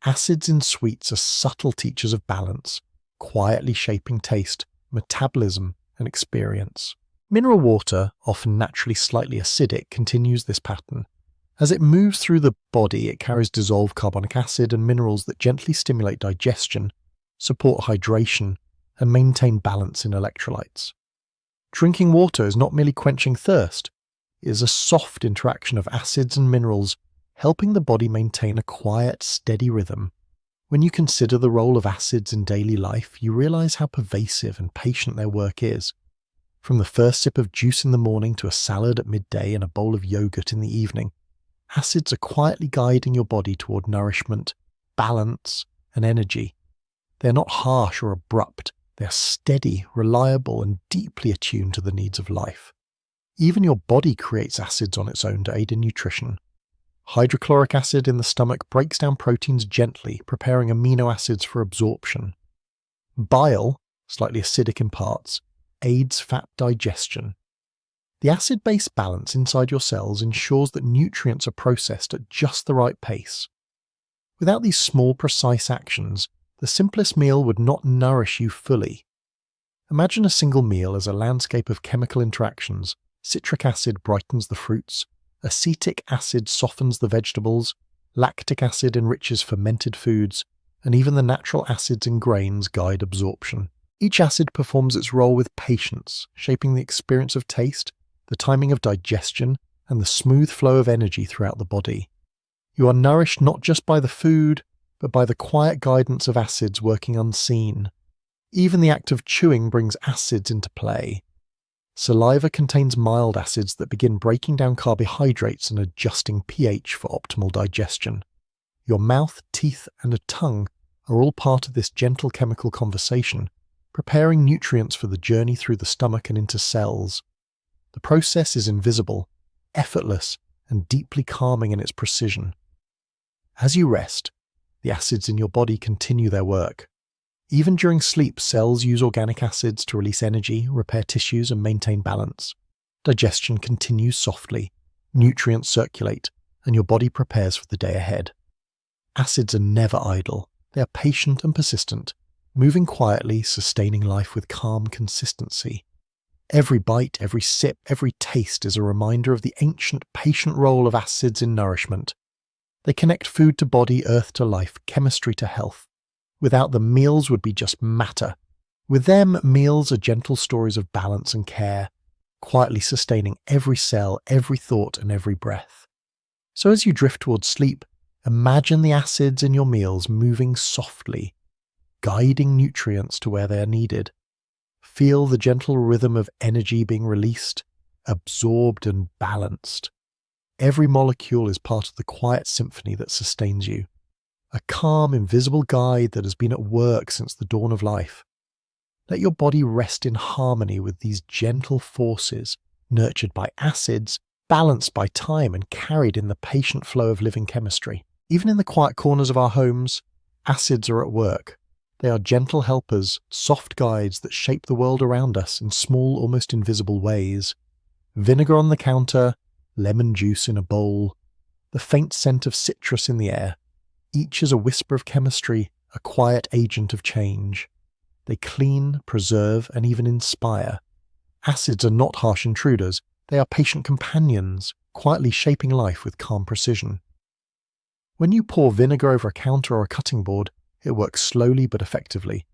Acids in sweets are subtle teachers of balance, quietly shaping taste, metabolism, and experience. Mineral water, often naturally slightly acidic, continues this pattern. As it moves through the body, it carries dissolved carbonic acid and minerals that gently stimulate digestion, support hydration, and maintain balance in electrolytes. Drinking water is not merely quenching thirst, it is a soft interaction of acids and minerals, helping the body maintain a quiet, steady rhythm. When you consider the role of acids in daily life, you realize how pervasive and patient their work is. From the first sip of juice in the morning to a salad at midday and a bowl of yogurt in the evening, acids are quietly guiding your body toward nourishment, balance, and energy. They are not harsh or abrupt. They are steady, reliable, and deeply attuned to the needs of life. Even your body creates acids on its own to aid in nutrition. Hydrochloric acid in the stomach breaks down proteins gently, preparing amino acids for absorption. Bile, slightly acidic in parts, aids fat digestion. The acid-base balance inside your cells ensures that nutrients are processed at just the right pace. Without these small, precise actions, the simplest meal would not nourish you fully. Imagine a single meal as a landscape of chemical interactions. Citric acid brightens the fruits, acetic acid softens the vegetables, lactic acid enriches fermented foods, and even the natural acids in grains guide absorption. Each acid performs its role with patience, shaping the experience of taste, the timing of digestion, and the smooth flow of energy throughout the body. You are nourished not just by the food, but by the quiet guidance of acids working unseen. Even the act of chewing brings acids into play. Saliva contains mild acids that begin breaking down carbohydrates and adjusting pH for optimal digestion. Your mouth, teeth, and a tongue are all part of this gentle chemical conversation, preparing nutrients for the journey through the stomach and into cells. The process is invisible, effortless, and deeply calming in its precision. As you rest, the acids in your body continue their work. Even during sleep, cells use organic acids to release energy, repair tissues, and maintain balance. Digestion continues softly, nutrients circulate, and your body prepares for the day ahead. Acids are never idle. They are patient and persistent, moving quietly, sustaining life with calm consistency. Every bite, every sip, every taste is a reminder of the ancient, patient role of acids in nourishment. They connect food to body, earth to life, chemistry to health. Without them, meals would be just matter. With them, meals are gentle stories of balance and care, quietly sustaining every cell, every thought, and every breath. So as you drift towards sleep, imagine the acids in your meals moving softly, guiding nutrients to where they are needed. Feel the gentle rhythm of energy being released, absorbed, and balanced. Every molecule is part of the quiet symphony that sustains you, a calm, invisible guide that has been at work since the dawn of life. Let your body rest in harmony with these gentle forces, nurtured by acids, balanced by time, and carried in the patient flow of living chemistry. Even in the quiet corners of our homes, acids are at work. They are gentle helpers, soft guides that shape the world around us in small, almost invisible ways. Vinegar on the counter, lemon juice in a bowl, the faint scent of citrus in the air. Each is a whisper of chemistry, a quiet agent of change. They clean, preserve, and even inspire. Acids are not harsh intruders. They are patient companions, quietly shaping life with calm precision. When you pour vinegar over a counter or a cutting board, it works slowly but effectively.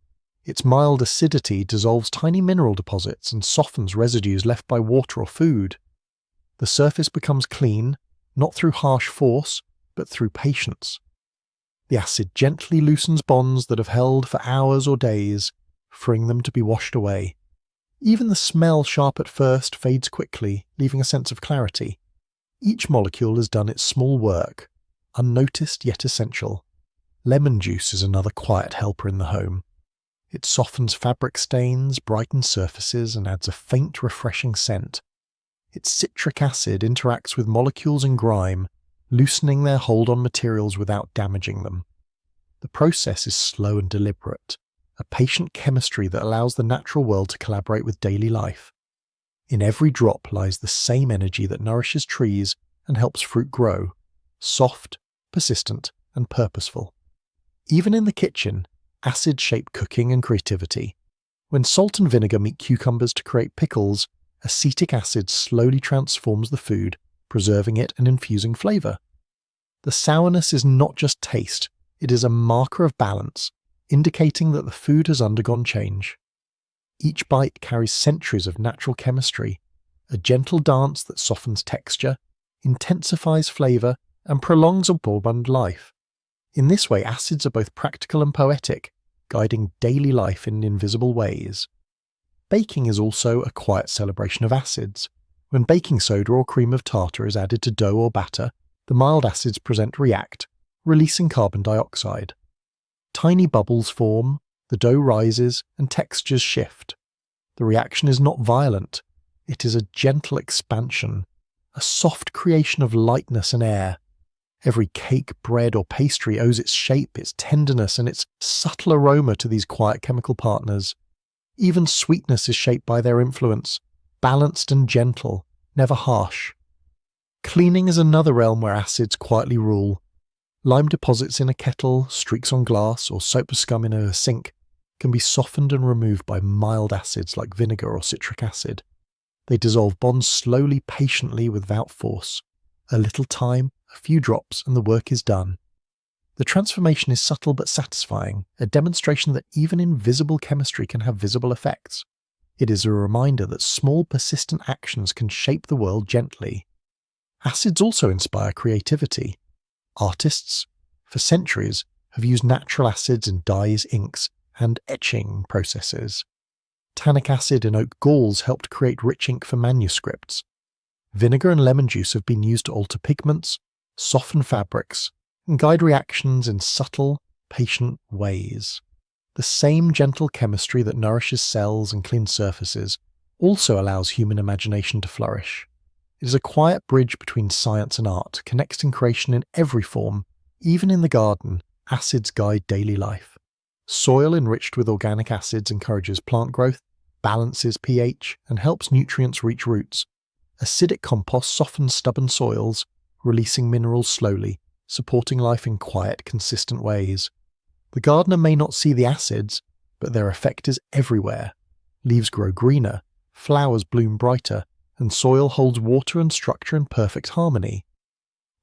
Its mild acidity dissolves tiny mineral deposits and softens residues left by water or food. The surface becomes clean, not through harsh force, but through patience. The acid gently loosens bonds that have held for hours or days, freeing them to be washed away. Even the smell, sharp at first, fades quickly, leaving a sense of clarity. Each molecule has done its small work, unnoticed yet essential. Lemon juice is another quiet helper in the home. It softens fabric stains, brightens surfaces, and adds a faint, refreshing scent. Its citric acid interacts with molecules in grime, loosening their hold on materials without damaging them. The process is slow and deliberate, a patient chemistry that allows the natural world to collaborate with daily life. In every drop lies the same energy that nourishes trees and helps fruit grow, soft, persistent, and purposeful. Even in the kitchen, acids shape cooking and creativity. When salt and vinegar meet cucumbers to create pickles, acetic acid slowly transforms the food, preserving it and infusing flavour. The sourness is not just taste, it is a marker of balance, indicating that the food has undergone change. Each bite carries centuries of natural chemistry, a gentle dance that softens texture, intensifies flavour, and prolongs a bourbon life. In this way, acids are both practical and poetic, guiding daily life in invisible ways. Baking is also a quiet celebration of acids. When baking soda or cream of tartar is added to dough or batter, the mild acids react, releasing carbon dioxide. Tiny bubbles form, the dough rises, and textures shift. The reaction is not violent, it is a gentle expansion, a soft creation of lightness and air. Every cake, bread, or pastry owes its shape, its tenderness, and its subtle aroma to these quiet chemical partners. Even sweetness is shaped by their influence, balanced and gentle, never harsh. Cleaning is another realm where acids quietly rule. Lime deposits in a kettle, streaks on glass, or soap scum in a sink can be softened and removed by mild acids like vinegar or citric acid. They dissolve bonds slowly, patiently, without force. A little time, a few drops, and the work is done. The transformation is subtle but satisfying, a demonstration that even invisible chemistry can have visible effects. It is a reminder that small, persistent actions can shape the world gently. Acids also inspire creativity. Artists, for centuries, have used natural acids in dyes, inks, and etching processes. Tannic acid in oak galls helped create rich ink for manuscripts. Vinegar and lemon juice have been used to alter pigments, soften fabrics, and guide reactions in subtle, patient ways. The same gentle chemistry that nourishes cells and cleans surfaces also allows human imagination to flourish. It is a quiet bridge between science and art, connecting creation in every form. Even in the garden, acids guide daily life. Soil enriched with organic acids encourages plant growth, balances pH, and helps nutrients reach roots. Acidic compost softens stubborn soils, releasing minerals slowly, supporting life in quiet, consistent ways. The gardener may not see the acids, but their effect is everywhere. Leaves grow greener, flowers bloom brighter, and soil holds water and structure in perfect harmony.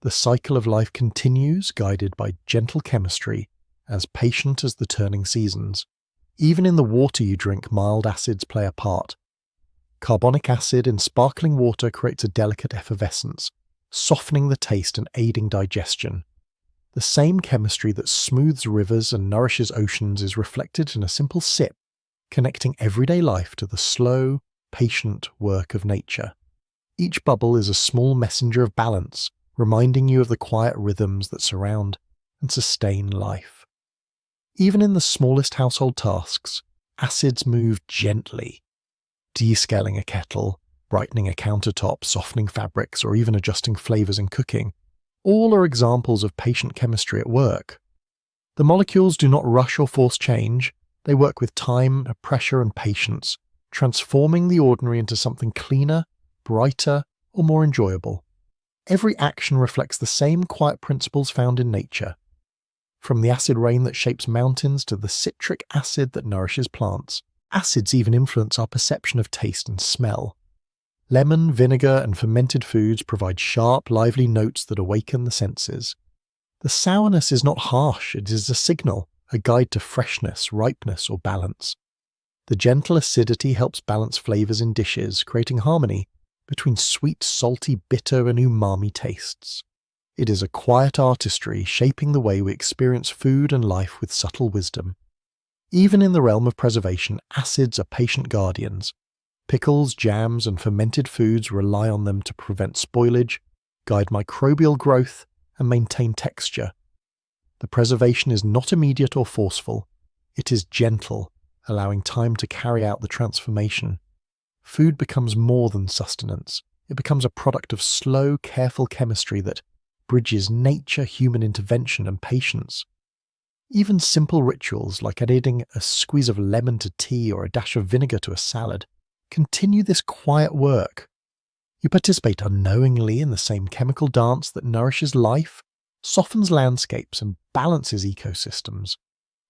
The cycle of life continues, guided by gentle chemistry, as patient as the turning seasons. Even in the water you drink, mild acids play a part. Carbonic acid in sparkling water creates a delicate effervescence, softening the taste and aiding digestion. The same chemistry that smooths rivers and nourishes oceans is reflected in a simple sip, connecting everyday life to the slow, patient work of nature. Each bubble is a small messenger of balance, reminding you of the quiet rhythms that surround and sustain life. Even in the smallest household tasks, acids move gently. Descaling a kettle, brightening a countertop, softening fabrics, or even adjusting flavors in cooking, all are examples of patient chemistry at work. The molecules do not rush or force change, they work with time, pressure, and patience, transforming the ordinary into something cleaner, brighter, or more enjoyable. Every action reflects the same quiet principles found in nature. From the acid rain that shapes mountains to the citric acid that nourishes plants, acids even influence our perception of taste and smell. Lemon, vinegar, and fermented foods provide sharp, lively notes that awaken the senses. The sourness is not harsh, it is a signal, a guide to freshness, ripeness, or balance. The gentle acidity helps balance flavors in dishes, creating harmony between sweet, salty, bitter, and umami tastes. It is a quiet artistry shaping the way we experience food and life with subtle wisdom. Even in the realm of preservation, acids are patient guardians. Pickles, jams, and fermented foods rely on them to prevent spoilage, guide microbial growth, and maintain texture. The preservation is not immediate or forceful. It is gentle, allowing time to carry out the transformation. Food becomes more than sustenance. It becomes a product of slow, careful chemistry that bridges nature, human intervention, and patience. Even simple rituals like adding a squeeze of lemon to tea or a dash of vinegar to a salad continue this quiet work. You participate unknowingly in the same chemical dance that nourishes life, softens landscapes, and balances ecosystems.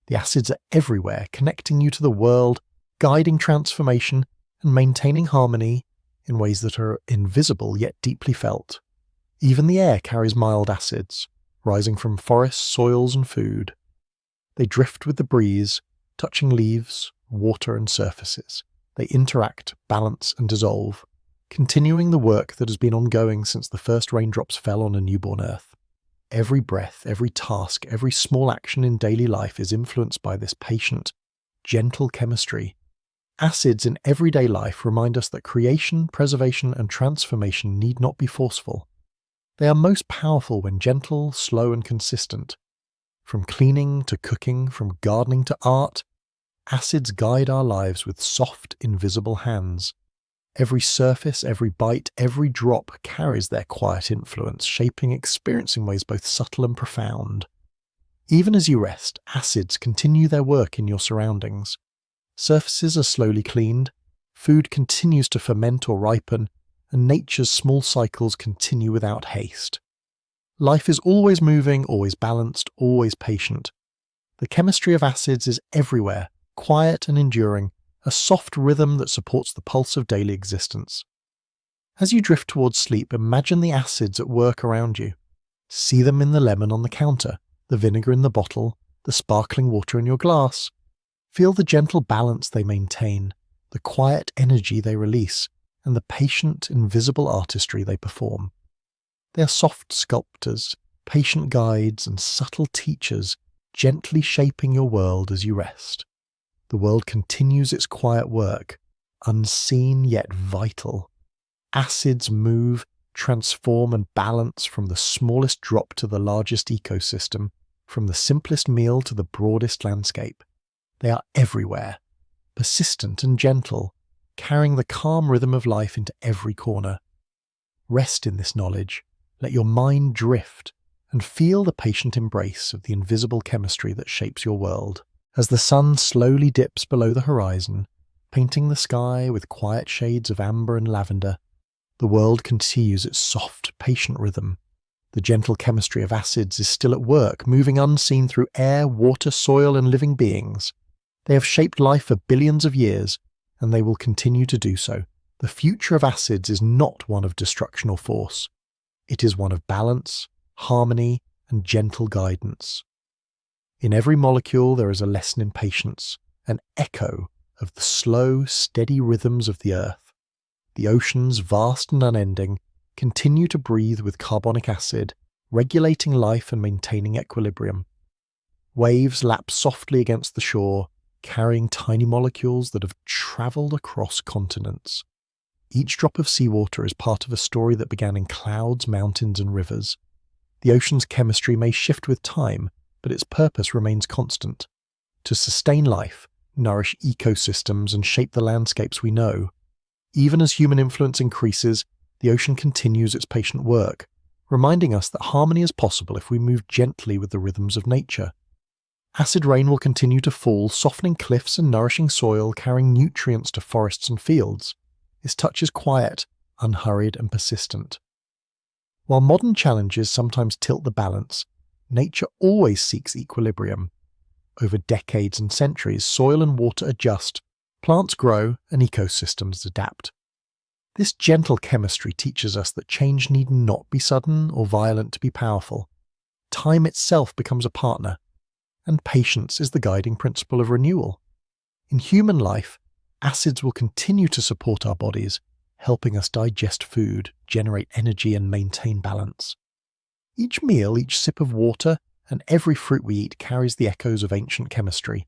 The acids are everywhere, connecting you to the world, guiding transformation, and maintaining harmony in ways that are invisible yet deeply felt. Even the air carries mild acids, rising from forests, soils, and food. They drift with the breeze, touching leaves, water, and surfaces. They interact, balance, and dissolve, continuing the work that has been ongoing since the first raindrops fell on a newborn Earth. Every breath, every task, every small action in daily life is influenced by this patient, gentle chemistry. Acids in everyday life remind us that creation, preservation, and transformation need not be forceful. They are most powerful when gentle, slow, and consistent. From cleaning to cooking, from gardening to art, acids guide our lives with soft, invisible hands. Every surface, every bite, every drop carries their quiet influence, shaping experience in ways both subtle and profound. Even as you rest, acids continue their work in your surroundings. Surfaces are slowly cleaned, food continues to ferment or ripen, and nature's small cycles continue without haste. Life is always moving, always balanced, always patient. The chemistry of acids is everywhere, quiet and enduring, a soft rhythm that supports the pulse of daily existence. As you drift towards sleep, imagine the acids at work around you. See them in the lemon on the counter, the vinegar in the bottle, the sparkling water in your glass. Feel the gentle balance they maintain, the quiet energy they release, and the patient, invisible artistry they perform. They are soft sculptors, patient guides, and subtle teachers, gently shaping your world as you rest. The world continues its quiet work, unseen yet vital. Acids move, transform, and balance from the smallest drop to the largest ecosystem, from the simplest meal to the broadest landscape. They are everywhere, persistent and gentle, carrying the calm rhythm of life into every corner. Rest in this knowledge, let your mind drift, and feel the patient embrace of the invisible chemistry that shapes your world. As the sun slowly dips below the horizon, painting the sky with quiet shades of amber and lavender, the world continues its soft, patient rhythm. The gentle chemistry of acids is still at work, moving unseen through air, water, soil, and living beings. They have shaped life for billions of years, and they will continue to do so. The future of acids is not one of destruction or force. It is one of balance, harmony, and gentle guidance. In every molecule there is a lesson in patience, an echo of the slow, steady rhythms of the earth. The oceans, vast and unending, continue to breathe with carbonic acid, regulating life and maintaining equilibrium. Waves lap softly against the shore, carrying tiny molecules that have travelled across continents. Each drop of seawater is part of a story that began in clouds, mountains, and rivers. The ocean's chemistry may shift with time, but its purpose remains constant: to sustain life, nourish ecosystems, and shape the landscapes we know. Even as human influence increases, the ocean continues its patient work, reminding us that harmony is possible if we move gently with the rhythms of nature. Acid rain will continue to fall, softening cliffs and nourishing soil, carrying nutrients to forests and fields. Its touch is quiet, unhurried, and persistent. While modern challenges sometimes tilt the balance, nature always seeks equilibrium. Over decades and centuries, soil and water adjust, plants grow, and ecosystems adapt. This gentle chemistry teaches us that change need not be sudden or violent to be powerful. Time itself becomes a partner, and patience is the guiding principle of renewal. In human life, acids will continue to support our bodies, helping us digest food, generate energy, and maintain balance. Each meal, each sip of water, and every fruit we eat carries the echoes of ancient chemistry.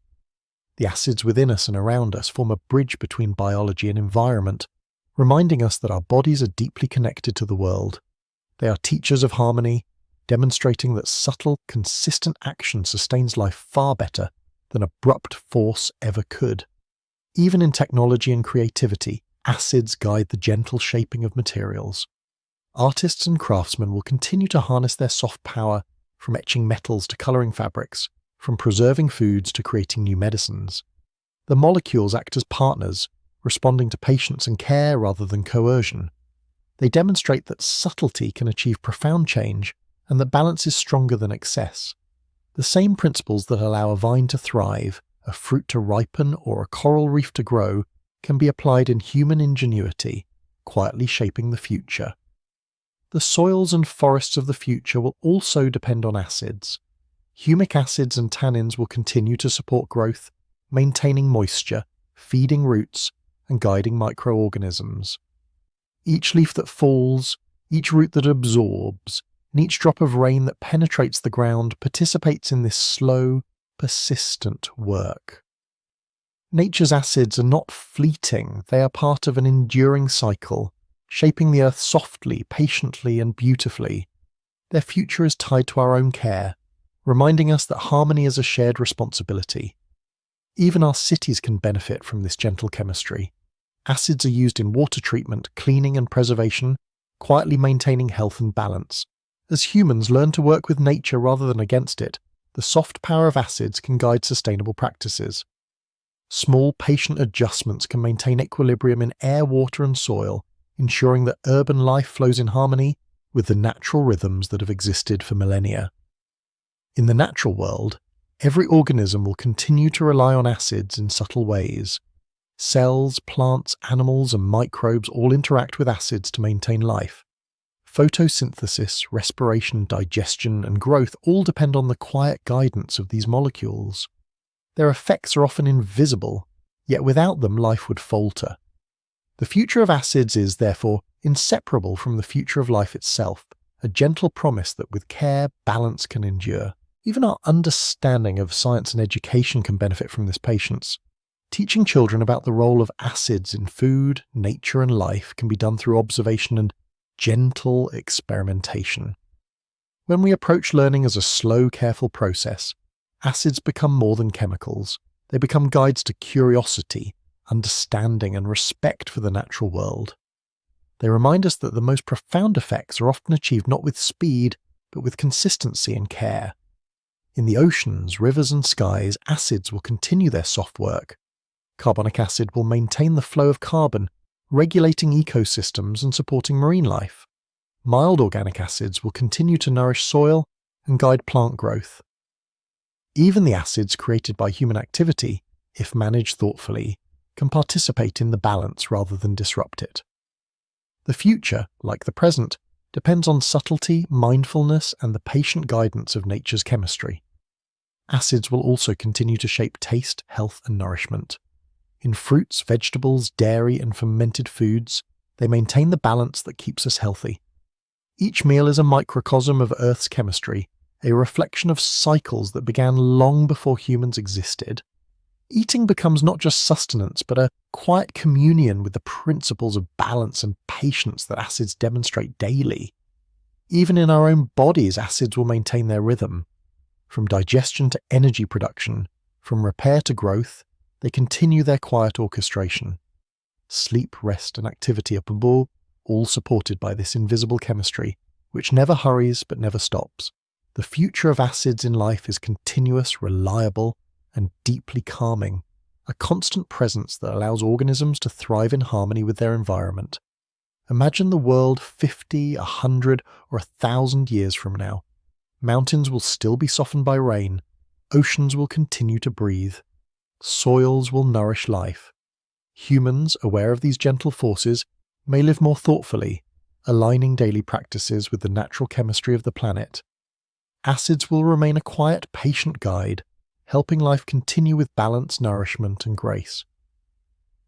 The acids within us and around us form a bridge between biology and environment, reminding us that our bodies are deeply connected to the world. They are teachers of harmony, demonstrating that subtle, consistent action sustains life far better than abrupt force ever could. Even in technology and creativity, acids guide the gentle shaping of materials. Artists and craftsmen will continue to harness their soft power, from etching metals to colouring fabrics, from preserving foods to creating new medicines. The molecules act as partners, responding to patience and care rather than coercion. They demonstrate that subtlety can achieve profound change and that balance is stronger than excess. The same principles that allow a vine to thrive, a fruit to ripen, or a coral reef to grow can be applied in human ingenuity, quietly shaping the future. The soils and forests of the future will also depend on acids. Humic acids and tannins will continue to support growth, maintaining moisture, feeding roots, and guiding microorganisms. Each leaf that falls, each root that absorbs, and each drop of rain that penetrates the ground participates in this slow, persistent work. Nature's acids are not fleeting, they are part of an enduring cycle, shaping the earth softly, patiently, and beautifully. Their future is tied to our own care, reminding us that harmony is a shared responsibility. Even our cities can benefit from this gentle chemistry. Acids are used in water treatment, cleaning, and preservation, quietly maintaining health and balance. As humans learn to work with nature rather than against it, the soft power of acids can guide sustainable practices. Small, patient adjustments can maintain equilibrium in air, water, and soil, ensuring that urban life flows in harmony with the natural rhythms that have existed for millennia. In the natural world, every organism will continue to rely on acids in subtle ways. Cells, plants, animals, and microbes all interact with acids to maintain life. Photosynthesis, respiration, digestion, and growth all depend on the quiet guidance of these molecules. Their effects are often invisible, yet without them life would falter. The future of acids is, therefore, inseparable from the future of life itself, a gentle promise that with care, balance can endure. Even our understanding of science and education can benefit from this patience. Teaching children about the role of acids in food, nature, and life can be done through observation and gentle experimentation. When we approach learning as a slow, careful process, acids become more than chemicals. They become guides to curiosity, understanding, and respect for the natural world. They remind us that the most profound effects are often achieved not with speed, but with consistency and care. In the oceans, rivers, and skies, acids will continue their soft work. Carbonic acid will maintain the flow of carbon, regulating ecosystems and supporting marine life. Mild organic acids will continue to nourish soil and guide plant growth. Even the acids created by human activity, if managed thoughtfully, can participate in the balance rather than disrupt it. The future, like the present, depends on subtlety, mindfulness, and the patient guidance of nature's chemistry. Acids will also continue to shape taste, health, and nourishment. In fruits, vegetables, dairy, and fermented foods, they maintain the balance that keeps us healthy. Each meal is a microcosm of Earth's chemistry, a reflection of cycles that began long before humans existed. Eating becomes not just sustenance, but a quiet communion with the principles of balance and patience that acids demonstrate daily. Even in our own bodies, acids will maintain their rhythm. From digestion to energy production, from repair to growth, they continue their quiet orchestration. Sleep, rest, and activity are all supported by this invisible chemistry, which never hurries but never stops. The future of acids in life is continuous, reliable, and deeply calming, a constant presence that allows organisms to thrive in harmony with their environment. Imagine the world 50, 100, or 1,000 years from now. Mountains will still be softened by rain, oceans will continue to breathe, soils will nourish life. Humans, aware of these gentle forces, may live more thoughtfully, aligning daily practices with the natural chemistry of the planet. Acids will remain a quiet, patient guide, helping life continue with balance, nourishment, and grace.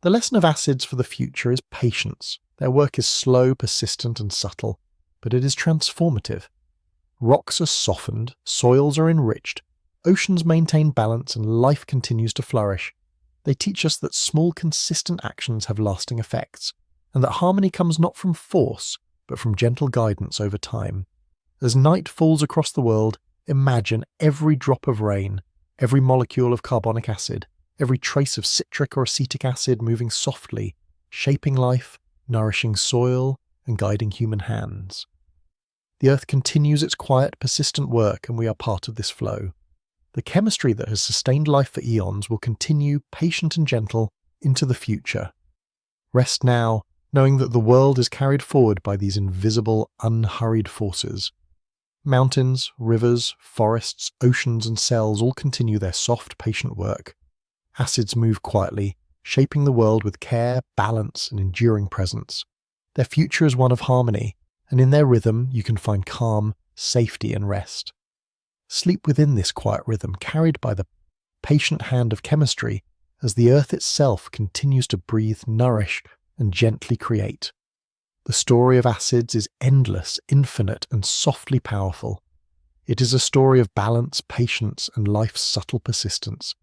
The lesson of acids for the future is patience. Their work is slow, persistent, and subtle, but it is transformative. Rocks are softened, soils are enriched, oceans maintain balance, and life continues to flourish. They teach us that small, consistent actions have lasting effects, and that harmony comes not from force, but from gentle guidance over time. As night falls across the world, imagine every drop of rain, every molecule of carbonic acid, every trace of citric or acetic acid moving softly, shaping life, nourishing soil, and guiding human hands. The earth continues its quiet, persistent work, and we are part of this flow. The chemistry that has sustained life for eons will continue, patient and gentle, into the future. Rest now, knowing that the world is carried forward by these invisible, unhurried forces. Mountains, rivers, forests, oceans, and cells all continue their soft, patient work. Acids move quietly, shaping the world with care, balance, and enduring presence. Their future is one of harmony, and in their rhythm you can find calm, safety and rest. Sleep within this quiet rhythm, carried by the patient hand of chemistry as the earth itself continues to breathe, nourish, and gently create. The story of acids is endless, infinite, and softly powerful. It is a story of balance, patience, and life's subtle persistence.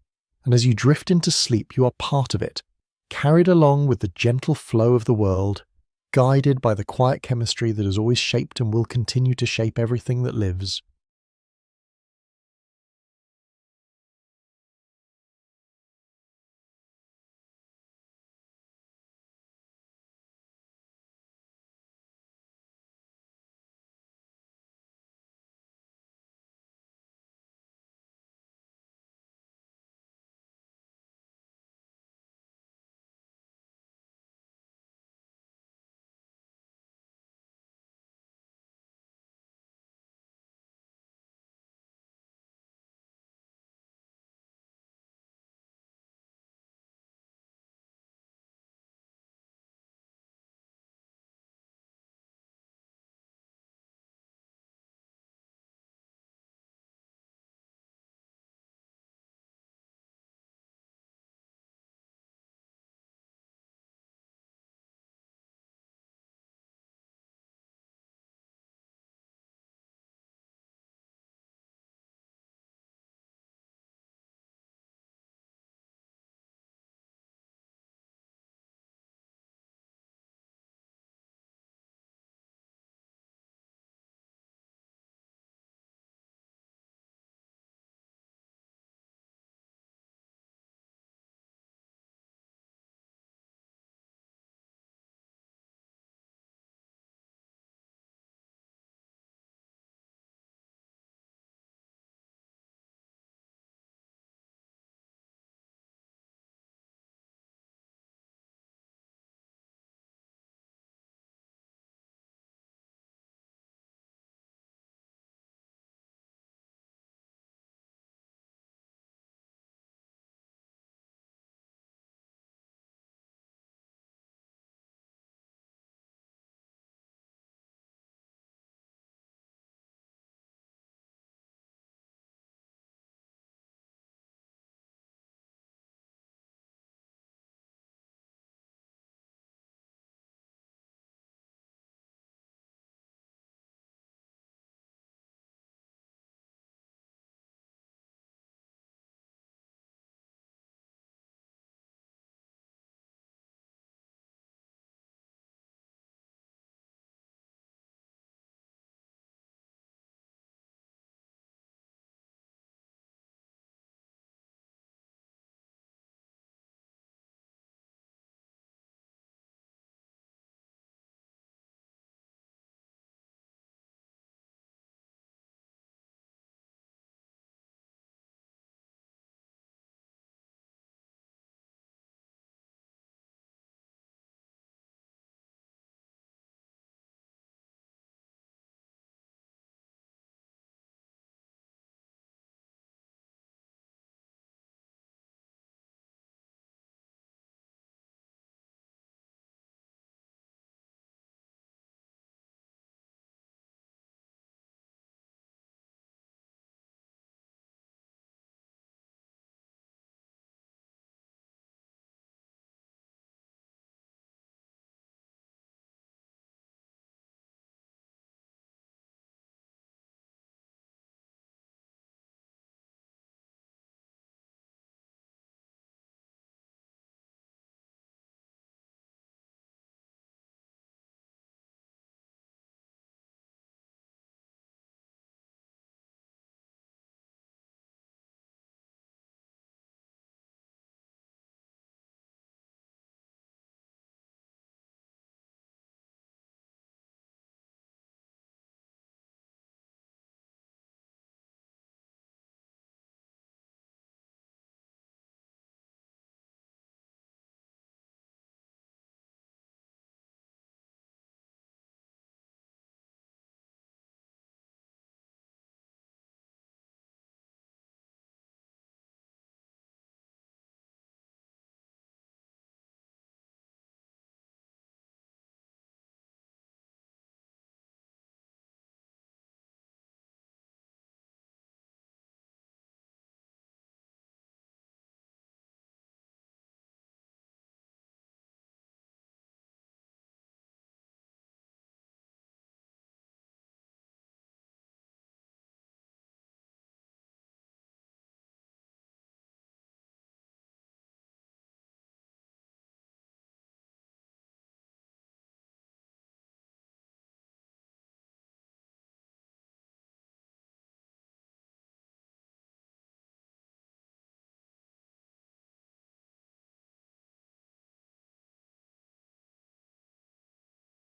And as you drift into sleep, you are part of it, carried along with the gentle flow of the world, guided by the quiet chemistry that has always shaped and will continue to shape everything that lives.